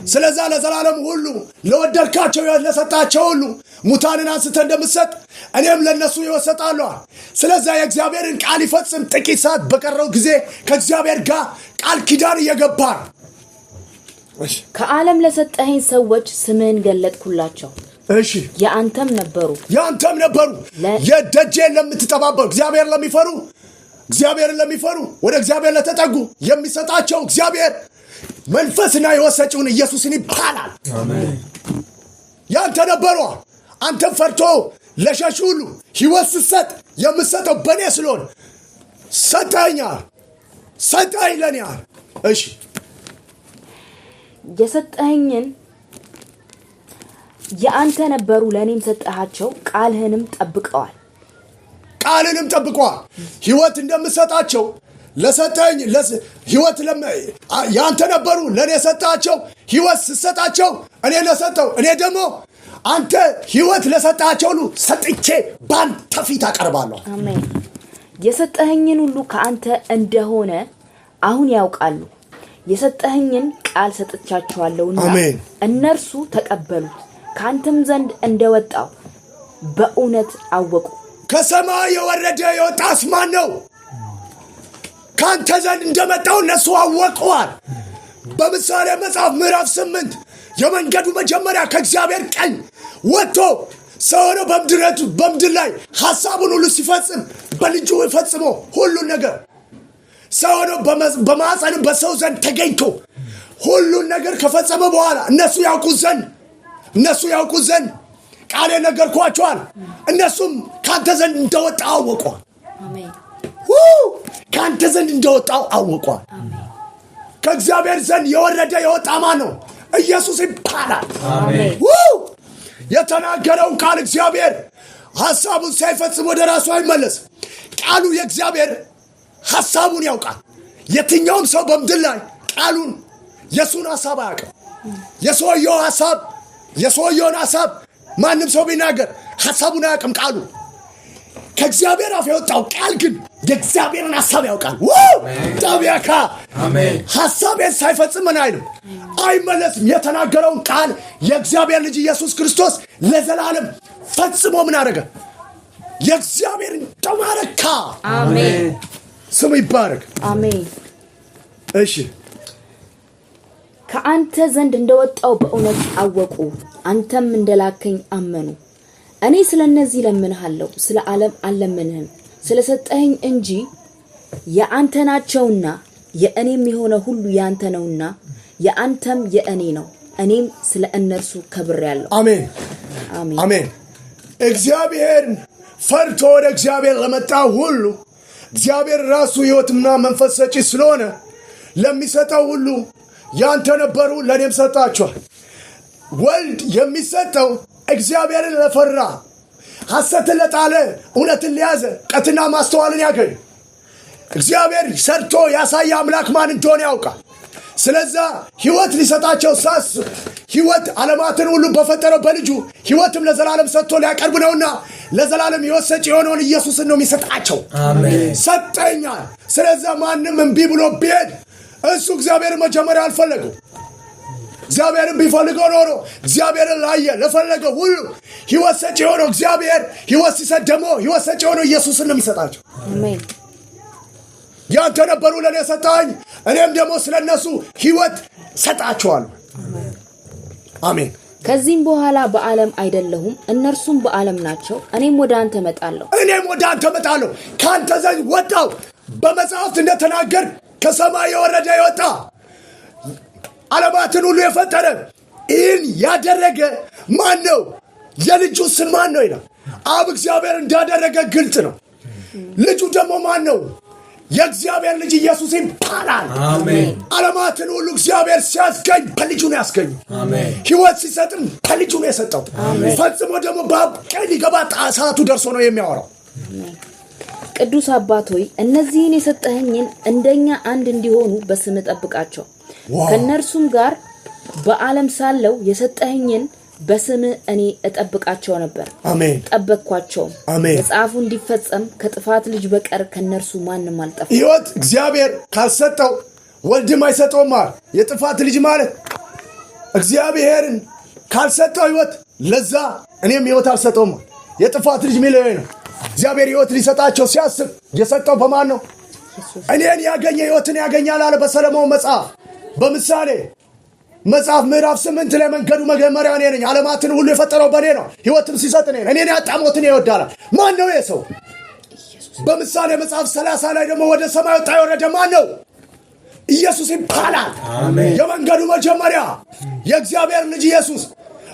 ስለዛ ለዘላለም ሁሉ ለወደድካቸው ሕይወት ለሰጣቸው ሁሉ ሙታንን አንስተ እንደምትሰጥ እኔም ለነሱ ሕይወት እሰጣለሁ። ስለዛ የእግዚአብሔርን ቃል ይፈጽም ጥቂት ሰዓት በቀረው ጊዜ ከእግዚአብሔር ጋር ቃል ኪዳን እየገባ ከዓለም ለሰጠኸኝ ሰዎች ስምህን ገለጥኩላቸው። እሺ ያንተም ነበሩ የደጄን ለምትጠባበቁ እግዚአብሔርን ለሚፈሩ ወደ እግዚአብሔር ለተጠጉ የሚሰጣቸው እግዚአብሔር መንፈስና ሕይወት ሰጪውን ኢየሱስን ይባላል። አሜን። ያንተ ነበሩ። አንተም ፈርቶ ለሸሹ ሁሉ ሕይወት ስትሰጥ የምትሰጠው በእኔ ስለሆነ ሰጠኝ ለእኔ። እሺ የሰጠኸኝን የአንተ ነበሩ ለእኔም ሰጠሃቸው፣ ቃልህንም ጠብቀዋል። ሕይወት እንደምትሰጣቸው ለሰጠኝ ሕይወት ያንተ ነበሩ ለኔ ሰጣቸው። ሕይወት ስትሰጣቸው እኔ ለሰጠው እኔ ደግሞ አንተ ሕይወት ለሰጣቸው ሁሉ ሰጥቼ ባንተ ፊት አቀርባለሁ። አሜን። የሰጠኸኝን ሁሉ ከአንተ እንደሆነ አሁን ያውቃሉ። የሰጠኸኝን ቃል ሰጥቻቸዋለሁና እነርሱ ተቀበሉት። ካንተም ዘንድ እንደወጣው በእውነት አወቁ። ከሰማይ የወረደ የወጣስ ማን ነው? ካንተ ዘንድ እንደመጣው እነሱ አወቁዋል። በምሳሌ መጽሐፍ ምዕራፍ 8 የመንገዱ መጀመሪያ ከእግዚአብሔር ቀኝ ወጥቶ ሰው ሆኖ በምድር ላይ ሐሳቡን ሁሉ ሲፈጽም በልጁ ፈጽሞ ሁሉን ነገር ሰው ሆኖ በማኅፀን በሰው ዘንድ ተገኝቶ ሁሉን ነገር ከፈጸመ በኋላ እነሱ ያውቁ ዘንድ ቃሌ ነገርኳቸዋል። እነሱም ካንተ ዘንድ እንደወጣ አወቁዋል። አሜን። ካንተ ዘንድ እንደወጣው አወቁዋል። ከእግዚአብሔር ዘንድ የወጣ ማን ነው? ኢየሱስ ይባላል። አሜን። የተናገረውን ቃል እግዚአብሔር ሐሳቡን ሳይፈጽም ወደ ራሱ አይመለስ። ቃሉ የእግዚአብሔር ሐሳቡን ያውቃል። የትኛውም ሰው በምድር ላይ ቃሉን የሱን ሐሳብ አያውቅም። የሰውየውን ሐሳብ ማንም ሰው ቢናገር ሐሳቡን አያውቅም። ቃሉ ከእግዚአብሔር አፍ የወጣው ቃል ግን የእግዚአብሔርን ሐሳብ ያውቃል። ዳቢያካ ሐሳቤን ሳይፈጽም ምን አይልም አይመለስም። የተናገረውን ቃል የእግዚአብሔር ልጅ ኢየሱስ ክርስቶስ ለዘላለም ፈጽሞ ምን አደረገ? የእግዚአብሔርን ተማረካ። አሜን። ስሙ ይባረክ። አሜን። እሺ ከአንተ ዘንድ እንደወጣው በእውነት አወቁ፣ አንተም እንደላከኝ አመኑ። እኔ ስለነዚህ ለምንሃለሁ፣ ስለ ዓለም አልለምንህም፣ ስለሰጠኸኝ እንጂ የአንተ ናቸውና የእኔም የሆነ ሁሉ ያንተ ነውና የአንተም የእኔ ነው። እኔም ስለ እነርሱ ከብሬአለሁ። አሜን አሜን አሜን። እግዚአብሔር ፈርቶ ወደ እግዚአብሔር ለመጣ ሁሉ እግዚአብሔር ራሱ ሕይወትና መንፈስ ሰጪ ስለሆነ ለሚሰጠው ሁሉ ያንተ ነበሩ ለኔም ሰጣቸዋል። ወልድ የሚሰጠው እግዚአብሔርን ለፈራ ሐሰትን ለጣለ እውነትን ለያዘ ዕውቀትና ማስተዋልን ያገኝ። እግዚአብሔር ሰርቶ ያሳየ አምላክ ማን እንደሆነ ያውቃል። ስለዛ ሕይወት ሊሰጣቸው ሕይወት ዓለማትን ሁሉ በፈጠረው በልጁ ሕይወትም ለዘላለም ሰጥቶ ሊያቀርብ ነውና ለዘላለም ሕይወት ሰጪ የሆነውን ኢየሱስን ነው የሚሰጣቸው። ሰጠኛል። ስለዛ ማንም እምቢ ብሎ ቢሄድ እሱ እግዚአብሔርን መጀመሪያ አልፈለገው። እግዚአብሔርን ቢፈልገው ኖሮ እግዚአብሔርን ለፈለገው ሁሉ ሕይወት ሰጪ የሆነው እግዚአብሔር ሕይወት ሲሰጥ ደግሞ ሕይወት ሰጪ የሆነው ኢየሱስን ነው የሚሰጣቸው። አሜን። ያንተ ነበሩ ለኔ ሰጣኝ፣ እኔም ደግሞ ስለነሱ ሕይወት ሰጣቸዋለሁ። አሜን። ከዚህም በኋላ በዓለም አይደለሁም፣ እነርሱም በዓለም ናቸው። እኔም ወደ አንተ መጣለሁ። ካንተ ዘንድ ወጣው። በመጽሐፍት እንደተናገር ከሰማይ የወረደ የወጣ ዓለማትን ሁሉ የፈጠረ ይህን ያደረገ ማን ነው? የልጁ ስም ማን ነው ይላል። አብ እግዚአብሔር እንዳደረገ ግልጽ ነው። ልጁ ደግሞ ማን ነው? የእግዚአብሔር ልጅ ኢየሱስ ይባላል። አሜን። ዓለማትን ሁሉ እግዚአብሔር ሲያስገኝ በልጁ ነው ያስገኝ። ሕይወት ሲሰጥም በልጁ ነው የሰጠው። ፈጽሞ ደግሞ በአብ ቀኝ ሊገባ ሰዓቱ ደርሶ ነው የሚያወራው። ቅዱስ አባት ሆይ እነዚህን የሰጠኸኝን እንደኛ አንድ እንዲሆኑ በስም ጠብቃቸው። ከነርሱም ጋር በዓለም ሳለው የሰጠኸኝን በስም እኔ እጠብቃቸው ነበር አሜን ጠበቅኳቸው አሜን መጽሐፉ እንዲፈጸም ከጥፋት ልጅ በቀር ከነርሱ ማንንም አልጠፋ ሕይወት እግዚአብሔር ካልሰጠው ወልድም አይሰጠውም የጥፋት ልጅ ማለት እግዚአብሔርን ካልሰጠው ሕይወት ለዛ እኔም ሕይወት አልሰጠውም የጥፋት ልጅ ሚለው ነው እግዚአብሔር ሕይወት ሊሰጣቸው ሲያስብ የሰጠው በማን ነው እኔን ያገኘ ሕይወትን ያገኛል አለ በሰለሞን መጽሐፍ በምሳሌ መጽሐፍ ምዕራፍ 8 ላይ መንገዱ መጀመሪያ እኔ ነኝ ዓለማትን ሁሉ የፈጠረው በእኔ ነው ሕይወትም ሲሰጥ እኔን ያጣሞትን ይወዳል ማን ነው የሰው በምሳሌ መጽሐፍ 30 ላይ ደግሞ ወደ ሰማይ ወጣ የወረደ ማን ነው ኢየሱስ ይባላል አሜን የመንገዱ መጀመሪያ የእግዚአብሔር ልጅ ኢየሱስ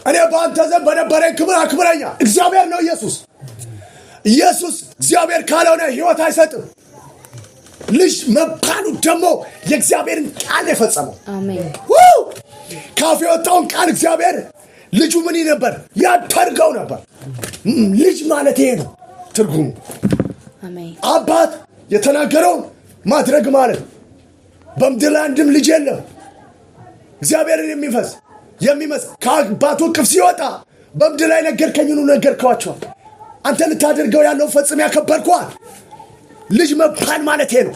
እኔ በአንተ ዘንድ በነበረኝ ክብር አክብረኛ እግዚአብሔር ነው ኢየሱስ እግዚአብሔር ካልሆነ ሕይወት አይሰጥም ልጅ መባሉ ደግሞ የእግዚአብሔርን ቃል የፈጸመው አሜን ካፌ ወጣውን ቃል እግዚአብሔር ልጁ ምን ነበር ያደርገው ነበር ልጅ ማለት ይሄ ነው ትርጉሙ አሜን አባት የተናገረው ማድረግ ማለት በምድር ላይ አንድም ልጅ የለም እግዚአብሔርን የሚመስ ከአባቱ እቅፍ ሲወጣ በምድር ላይ ነገርከኝኑ ነገርከዋቸው አንተ ልታደርገው ያለው ፈጽም ያከበርኳል ልጅ መባል ማለት ነው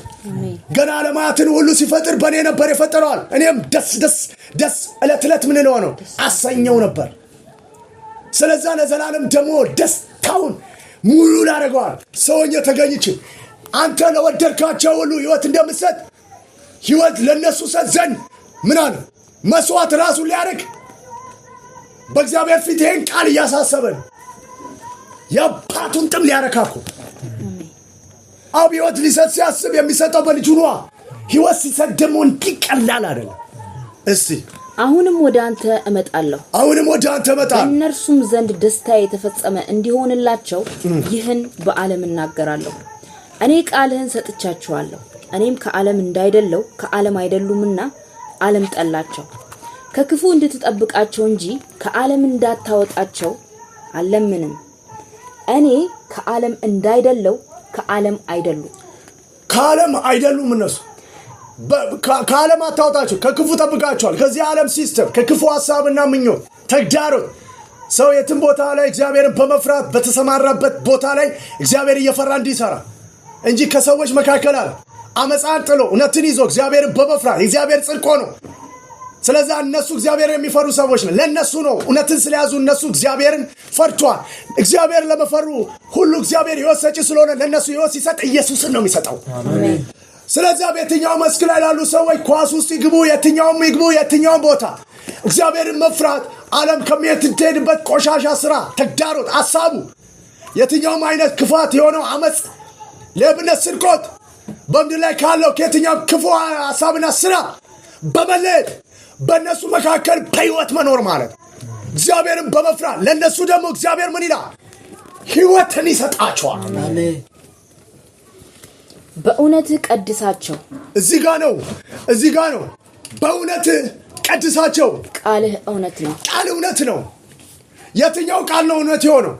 ገና ዓለማትን ሁሉ ሲፈጥር በእኔ ነበር የፈጠረዋል እኔም ደስ እለት ምን ነው አሰኘው ነበር ስለዛ ለዘላለም ደግሞ ደስታውን ሙሉ ላደርገዋል ሰውኛ ተገኝቼ አንተ ለወደድካቸው ሁሉ ሕይወት እንደምትሰጥ ሕይወት ለነሱ ሰጥ ዘንድ ምን አለ መስዋዕት ራሱ ሊያደርግ በእግዚአብሔር ፊት ይሄን ቃል እያሳሰበን የአባቱን ጥም ሊያረካኩ አብ ሕይወት ሊሰጥ ሲያስብ የሚሰጠው በልጁ ነው ሕይወት ሲሰጥ ደግሞ እንዲቀላል አይደለም እስቲ አሁንም ወደ አንተ እመጣለሁ እነርሱም ዘንድ ደስታ የተፈጸመ እንዲሆንላቸው ይህን በዓለም እናገራለሁ እኔ ቃልህን ሰጥቻቸዋለሁ እኔም ከዓለም እንዳይደለው ከዓለም አይደሉምና ዓለም ጠላቸው ከክፉ እንድትጠብቃቸው እንጂ ከዓለም እንዳታወጣቸው አለምንም እኔ ከዓለም እንዳይደለው ከዓለም አይደሉም እነሱ ከዓለም አታውጣቸው ከክፉ ጠብቃቸዋል ከዚህ ዓለም ሲስተም ከክፉ ሐሳብና ምኞት ተግዳሮት ሰው የትም ቦታ ላይ እግዚአብሔርን በመፍራት በተሰማራበት ቦታ ላይ እግዚአብሔር እየፈራ እንዲሰራ እንጂ ከሰዎች መካከል አለ አመጻን ጥሎ እውነትን ይዞ እግዚአብሔርን በመፍራት እግዚአብሔር ጽድቅ ነው ስለዚህ እነሱ እግዚአብሔር የሚፈሩ ሰዎች ነው ለነሱ ነው እውነትን ስለያዙ እነሱ እግዚአብሔርን ፈርቷል እግዚአብሔር ለመፈሩ ሁሉ እግዚአብሔር ሕይወት ሰጪ ስለሆነ ለነሱ ሕይወት ሲሰጥ ኢየሱስን ነው የሚሰጠው አሜን ስለዚህ በየትኛው መስክ ላይ ያሉ ሰዎች ኳስ ውስጥ ይግቡ የትኛውም ቦታ እግዚአብሔርን መፍራት ዓለም ከሚሄድበት ቆሻሻ ስራ ተግዳሮት ሐሳቡ የትኛውም አይነት ክፋት የሆነው አመጽ ለብነት ስርቆት በምድር ላይ ካለው ከየትኛው ክፉ ሐሳብና ስራ በመለየት በእነሱ መካከል በሕይወት መኖር ማለት እግዚአብሔርን በመፍራት ለነሱ ደግሞ እግዚአብሔር ምን ይላል ሕይወትን ይሰጣቸዋል አሜን በእውነት ቀድሳቸው እዚህ ጋር ነው በእውነት ቀድሳቸው ቃልህ እውነት ነው የትኛው ቃል ነው እውነት የሆነው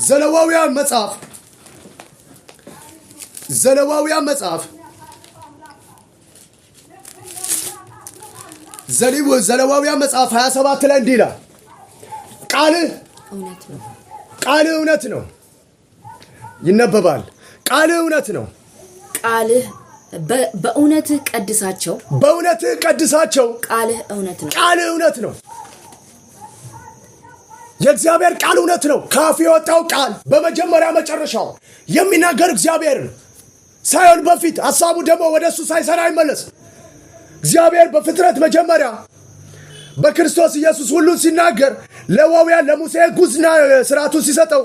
ዘለዋውያን መጽሐፍ ዘለዋውያን መጽሐፍ 27 ላይ እንዲህ ይላል ቃልህ እውነት ነው ይነበባል ቃልህ እውነት ነው በእውነት ቀድሳቸው ቃልህ እውነት ነው የእግዚአብሔር ቃል እውነት ነው ካፍ የወጣው ቃል በመጀመሪያ መጨረሻው የሚናገር እግዚአብሔር ሳይሆን በፊት ሐሳቡ ደግሞ ወደሱ ሳይሰራ አይመለስ እግዚአብሔር በፍጥረት መጀመሪያ በክርስቶስ ኢየሱስ ሁሉን ሲናገር ለዋውያን ለሙሴ ሕጉና ሥርዓቱን ሲሰጠው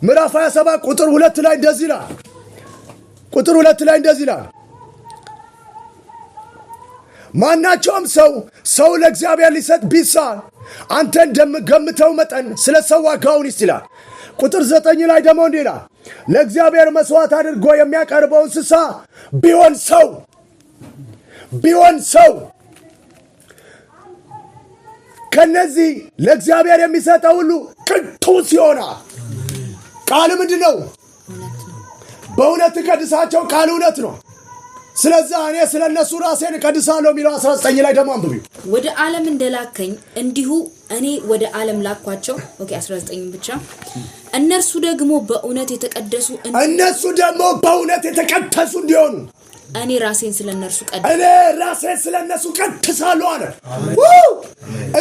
ምዕራፍ 27 ቁጥር 2 ላይ እንደዚህ ይላል ማናቸውም ሰው ለእግዚአብሔር ሊሰጥ ቢሳል አንተ እንደምገምተው መጠን ስለ ሰው ዋጋውን ይስጥላል ቁጥር 9 ላይ ደግሞ እንዲህ ይላል ለእግዚአብሔር መስዋዕት አድርጎ የሚያቀርበው እንስሳ ቢሆን ሰው ከነዚህ ለእግዚአብሔር የሚሰጠው ሁሉ ቅዱስ ይሆናል ቃል ምንድነው በእውነት ቀድሳቸው ቃል እውነት ነው ስለዚህ እኔ ስለነሱ ራሴን ቀድሳለሁ የሚለው 19 ላይ ደግሞ አንብቢው። ወደ ዓለም እንደላከኝ እንዲሁ እኔ ወደ ዓለም ላኳቸው። ኦኬ 19 ብቻ። እነርሱ ደግሞ በእውነት የተቀደሱ እንዲሆኑ እኔ ራሴን ስለነርሱ ቀድሳለሁ አለ።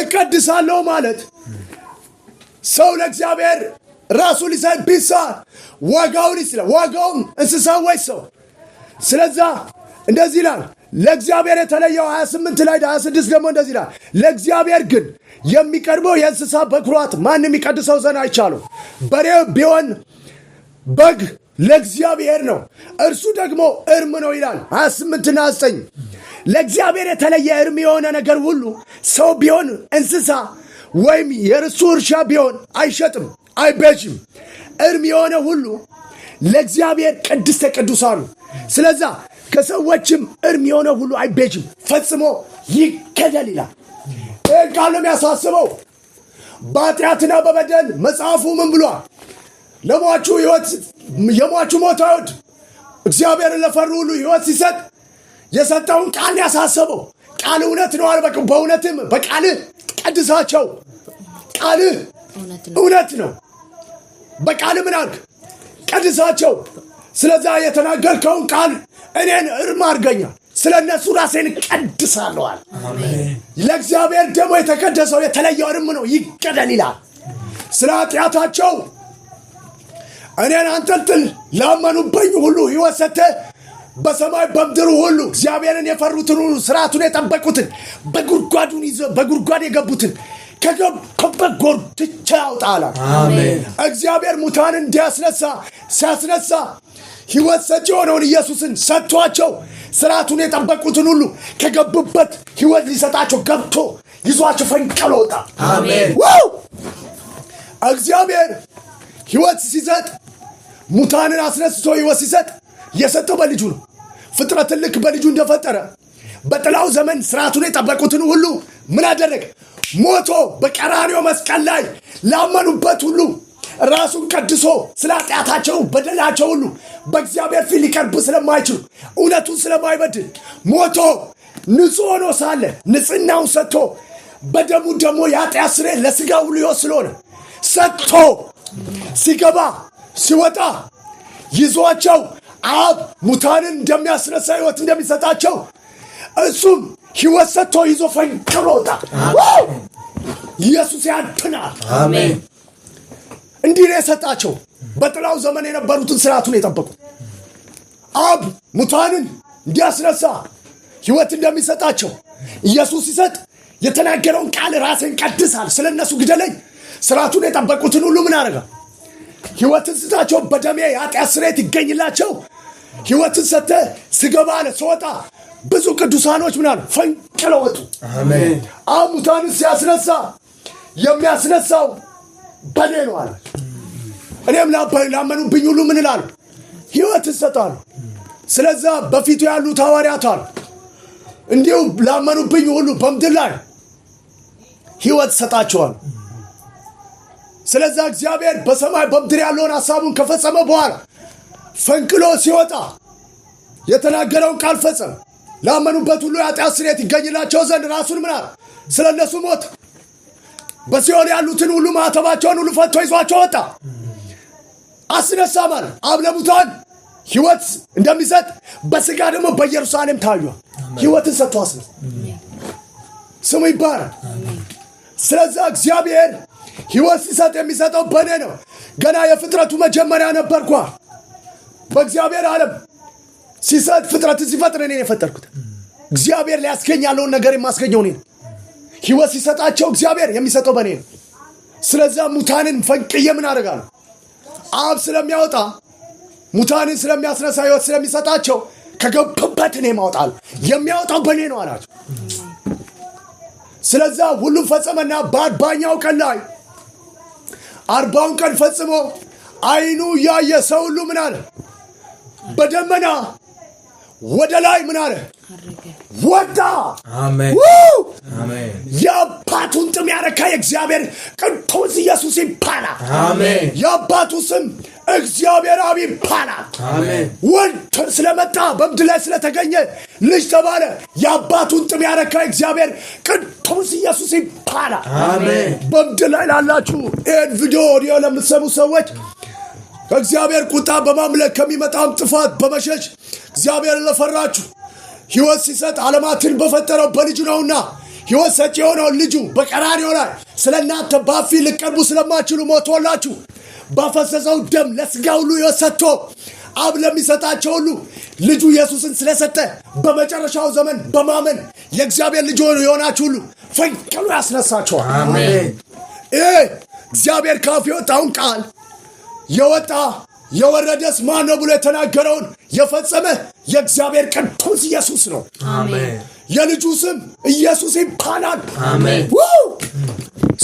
እቀድሳለሁ ማለት ሰው ለእግዚአብሔር ራሱ ሊሰጥ ቢሳ ዋጋውን ይስላ ዋጋውም እንስሳ ወይ ሰው። ስለዚህ እንደዚህ ይላል ለእግዚአብሔር የተለየው 28 ላይ 26 ደግሞ እንደዚህ ይላል ለእግዚአብሔር ግን የሚቀርበው የእንስሳ በኩራት ማንም ይቀድሰው ዘንድ አይቻለው። በሬ ቢሆን በግ ለእግዚአብሔር ነው እርሱ ደግሞ እርም ነው ይላል 28 እና 9። ለእግዚአብሔር የተለየ እርም የሆነ ነገር ሁሉ ሰው ቢሆን እንስሳ ወይም የእርሱ እርሻ ቢሆን አይሸጥም አይቤዥም። እርም የሆነ ሁሉ ለእግዚአብሔር ቅድስተ ቅዱሳን። ስለዚህ ከሰዎችም እርም የሆነ ሁሉ አይቤዥም ፈጽሞ ይገደል ይላል። ቃል ነው የሚያሳስበው። በኃጢአትና በበደል መጽሐፉ ምን ብሏል? ለሟቹ ሕይወት የሟቹ ሞት አይወድ እግዚአብሔርን ለፈሩ ሁሉ ሕይወት ሲሰጥ የሰጠውን ቃል ያሳሰበው። ቃል እውነት ነው አለ። በእውነትም በቃል ቀድሳቸው። ቃል እውነት ነው። በቃል ምን አድርግ ቀድሳቸው። ስለዚህ የተናገርከውን ቃል እኔን እርም አድርገኛል ስለነሱ ራሴን ቀድሳለሁ አለ። ለእግዚአብሔር ደግሞ የተቀደሰው የተለየው እርም ነው ይገደል ይላል። ስለ ኃጢአታቸው እኔን አንጠልጥል ላመኑብኝ ሁሉ ሕይወት ሰጥተህ በሰማይ በምድር ሁሉ እግዚአብሔርን የፈሩትን ሁሉ ስርዓቱን የጠበቁትን በጉድጓድ የገቡትን ከገቡበት ጎትቼ ያውጣል። እግዚአብሔር ሙታንን ሲያስነሳ ሕይወት ሰጪ የሆነውን ኢየሱስን ሰጥቷቸው ስርዓቱን የጠበቁትን ሁሉ ከገቡበት ሕይወት ሊሰጣቸው ገብቶ ይዟቸው ፈንቅሎ ወጣ። እግዚአብሔር ሕይወት ሲሰጥ ሙታንን አስነስቶ ሕይወት ሲሰጥ የሰጠው በልጁ ነው። ፍጥረትን ልክ በልጁ እንደፈጠረ በጥላው ዘመን ስርዓቱን የጠበቁትን ሁሉ ምን አደረገ? ሞቶ በቀራንዮ መስቀል ላይ ላመኑበት ሁሉ ራሱን ቀድሶ ስለ ኃጢአታቸው በደላቸው ሁሉ በእግዚአብሔር ፊት ሊቀርቡ ስለማይችሉ እውነቱን ስለማይበድል ሞቶ ንጹሕ ሆኖ ሳለ ንጽሕናውን ሰጥቶ በደሙ ደግሞ የኃጢአት ስርየት ለሥጋ ሁሉ ሕይወት ስለሆነ ሰጥቶ ሲገባ ሲወጣ ይዟቸው አብ ሙታንን እንደሚያስነሳ ሕይወት እንደሚሰጣቸው እሱም ሕይወት ሰጥቶ ይዞ ፈንቅሎ ወጣ። ኢየሱስ ያድናል። አሜን። እንዲህ ነው የሰጣቸው። በጥላው ዘመን የነበሩትን ስርዓቱን የጠበቁ አብ ሙታንን እንዲያስነሳ ሕይወት እንደሚሰጣቸው ኢየሱስ ሲሰጥ የተናገረውን ቃል ራሴን ቀድሳል ስለነሱ ግደለኝ ስርዓቱን የጠበቁትን ሁሉ ምን አደረጋ? ሕይወትን ስጣቸው። በደሜ የኃጢአት ስርየት ይገኝላቸው። ሕይወትን ሰጥተ ስገባ አለ ስወጣ ብዙ ቅዱሳኖች ምን አሉ? ፈንቅለው ወጡ። አሜን። አብ ሙታንን ሲያስነሳ የሚያስነሳው በኔ ነው አለ። እኔም ላመኑብኝ ሁሉ ምን እላለሁ? ሕይወትን ሰጣለሁ። ስለዚህ በፊቱ ያሉት ሐዋርያት አሉ እንዲሁ ላመኑብኝ ሁሉ በምድር ላይ ሕይወት ሰጣቸዋል። ስለዚህ እግዚአብሔር በሰማይ በምድር ያለውን ሐሳቡን ከፈጸመ በኋላ ፈንቅሎ ሲወጣ የተናገረውን ቃል ፈጸመ። ላመኑበት ሁሉ የኃጢአት ስርየት ይገኝላቸው ዘንድ ራሱን ምን አለ? ስለነሱ ሞት። በሲኦል ያሉትን ሁሉ ማተባቸውን ሁሉ ፈቶ ይዟቸው ወጣ። አስነሳ ማለት አብ ለሙታን ሕይወት እንደሚሰጥ በሥጋ ደግሞ በኢየሩሳሌም ታዩአ ሕይወትን ሰጥቶ አስነሳ። ስሙ ይባረክ። ስለዚህ እግዚአብሔር ሕይወት ሲሰጥ የሚሰጠው በኔ ነው። ገና የፍጥረቱ መጀመሪያ ነበርኳ። በእግዚአብሔር ዓለም ሲሰጥ ፍጥረትን ሲፈጥር እኔ የፈጠርኩት እግዚአብሔር ሊያስገኝ ያለውን ነገር የማስገኘው እኔ ነው። ሕይወት ሲሰጣቸው እግዚአብሔር የሚሰጠው በኔ ነው። ስለዚህ ሙታንን ፈንቅዬ ምን አደርጋለሁ? አብ ስለሚያወጣ ሙታንን ስለሚያስነሳ ሕይወት ስለሚሰጣቸው ከገቡበት እኔ ማውጣለሁ። የሚያወጣው በኔ ነው አላቸው። ስለዚህ ሁሉም ፈጸመና በ40ኛው ቀን ላይ 40ውን ቀን ፈጽሞ አይኑ ያየ ሰው ሁሉ ምን አለ? በደመና ወደ ላይ ምን አለ? ወጣ። አሜን አሜን። የአባቱን ጥም ያረካ የእግዚአብሔር ቅዱስ ኢየሱስ ይባላል። አሜን። የአባቱ ስም እግዚአብሔር አብ ይባላል። አሜን። ወልድ ስለመጣ በምድር ላይ ስለተገኘ ልጅ ተባለ። የአባቱን ጥም ያረካ እግዚአብሔር ቅዱስ ኢየሱስ ይባላል። አሜን። በምድር ላይ ላላችሁ ይህን ቪዲዮ ለምትሰሙ ሰዎች ከእግዚአብሔር ቁጣ በማምለክ ከሚመጣም ጥፋት በመሸሽ እግዚአብሔር ለፈራችሁ ሕይወት ሲሰጥ ዓለማትን በፈጠረው በልጁ ነውና ሕይወት ሰጪ የሆነው ልጁ በቀራንዮ ላይ ስለናንተ ባፊ ልቀርቡ ስለማችሉ ሞቶላችሁ ባፈሰሰው ደም ለሥጋ ሁሉ ሕይወት ሰጥቶ አብ ለሚሰጣቸው ሁሉ ልጁ ኢየሱስን ስለሰጠ በመጨረሻው ዘመን በማመን የእግዚአብሔር ልጅ የሆናችሁ ሁሉ ፈንቅሎ ያስነሳችኋል። አሜን። እግዚአብሔር ካፍ የወጣውን ቃል የወጣ የወረደስ ማን ነው ብሎ የተናገረውን የፈጸመ የእግዚአብሔር ቅዱስ ኢየሱስ ነው። አሜን። የልጁ ስም ኢየሱስ ይባላል። አሜን።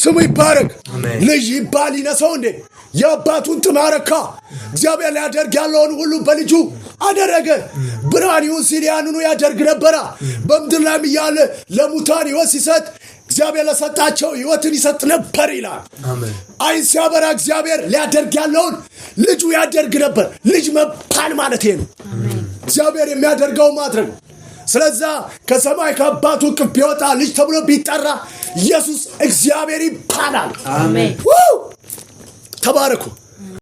ስሙ ይባረክ። አሜን። ልጅ ይባል ይነሰው እንዴ? የአባቱን ጥም አረካ። እግዚአብሔር ሊያደርግ ያለውን ሁሉ በልጁ አደረገ። ብርሃን ይሁን ሲል ያንኑ ያደርግ ነበራ። በምድር ላይም እያለ ለሙታን ሕይወት ሲሰጥ እግዚአብሔር ለሰጣቸው ሕይወትን ይሰጥ ነበር ይላል። አሜን። አይን ሲያበራ እግዚአብሔር ሊያደርግ ያለውን ልጁ ያደርግ ነበር። ልጅ መባል ማለት ነው። እግዚአብሔር የሚያደርገው ማድረግ። ስለዛ ከሰማይ ከአባቱ እቅፍ ቢወጣ ልጅ ተብሎ ቢጠራ ኢየሱስ እግዚአብሔር ይባላል። አሜን። ተባረኩ።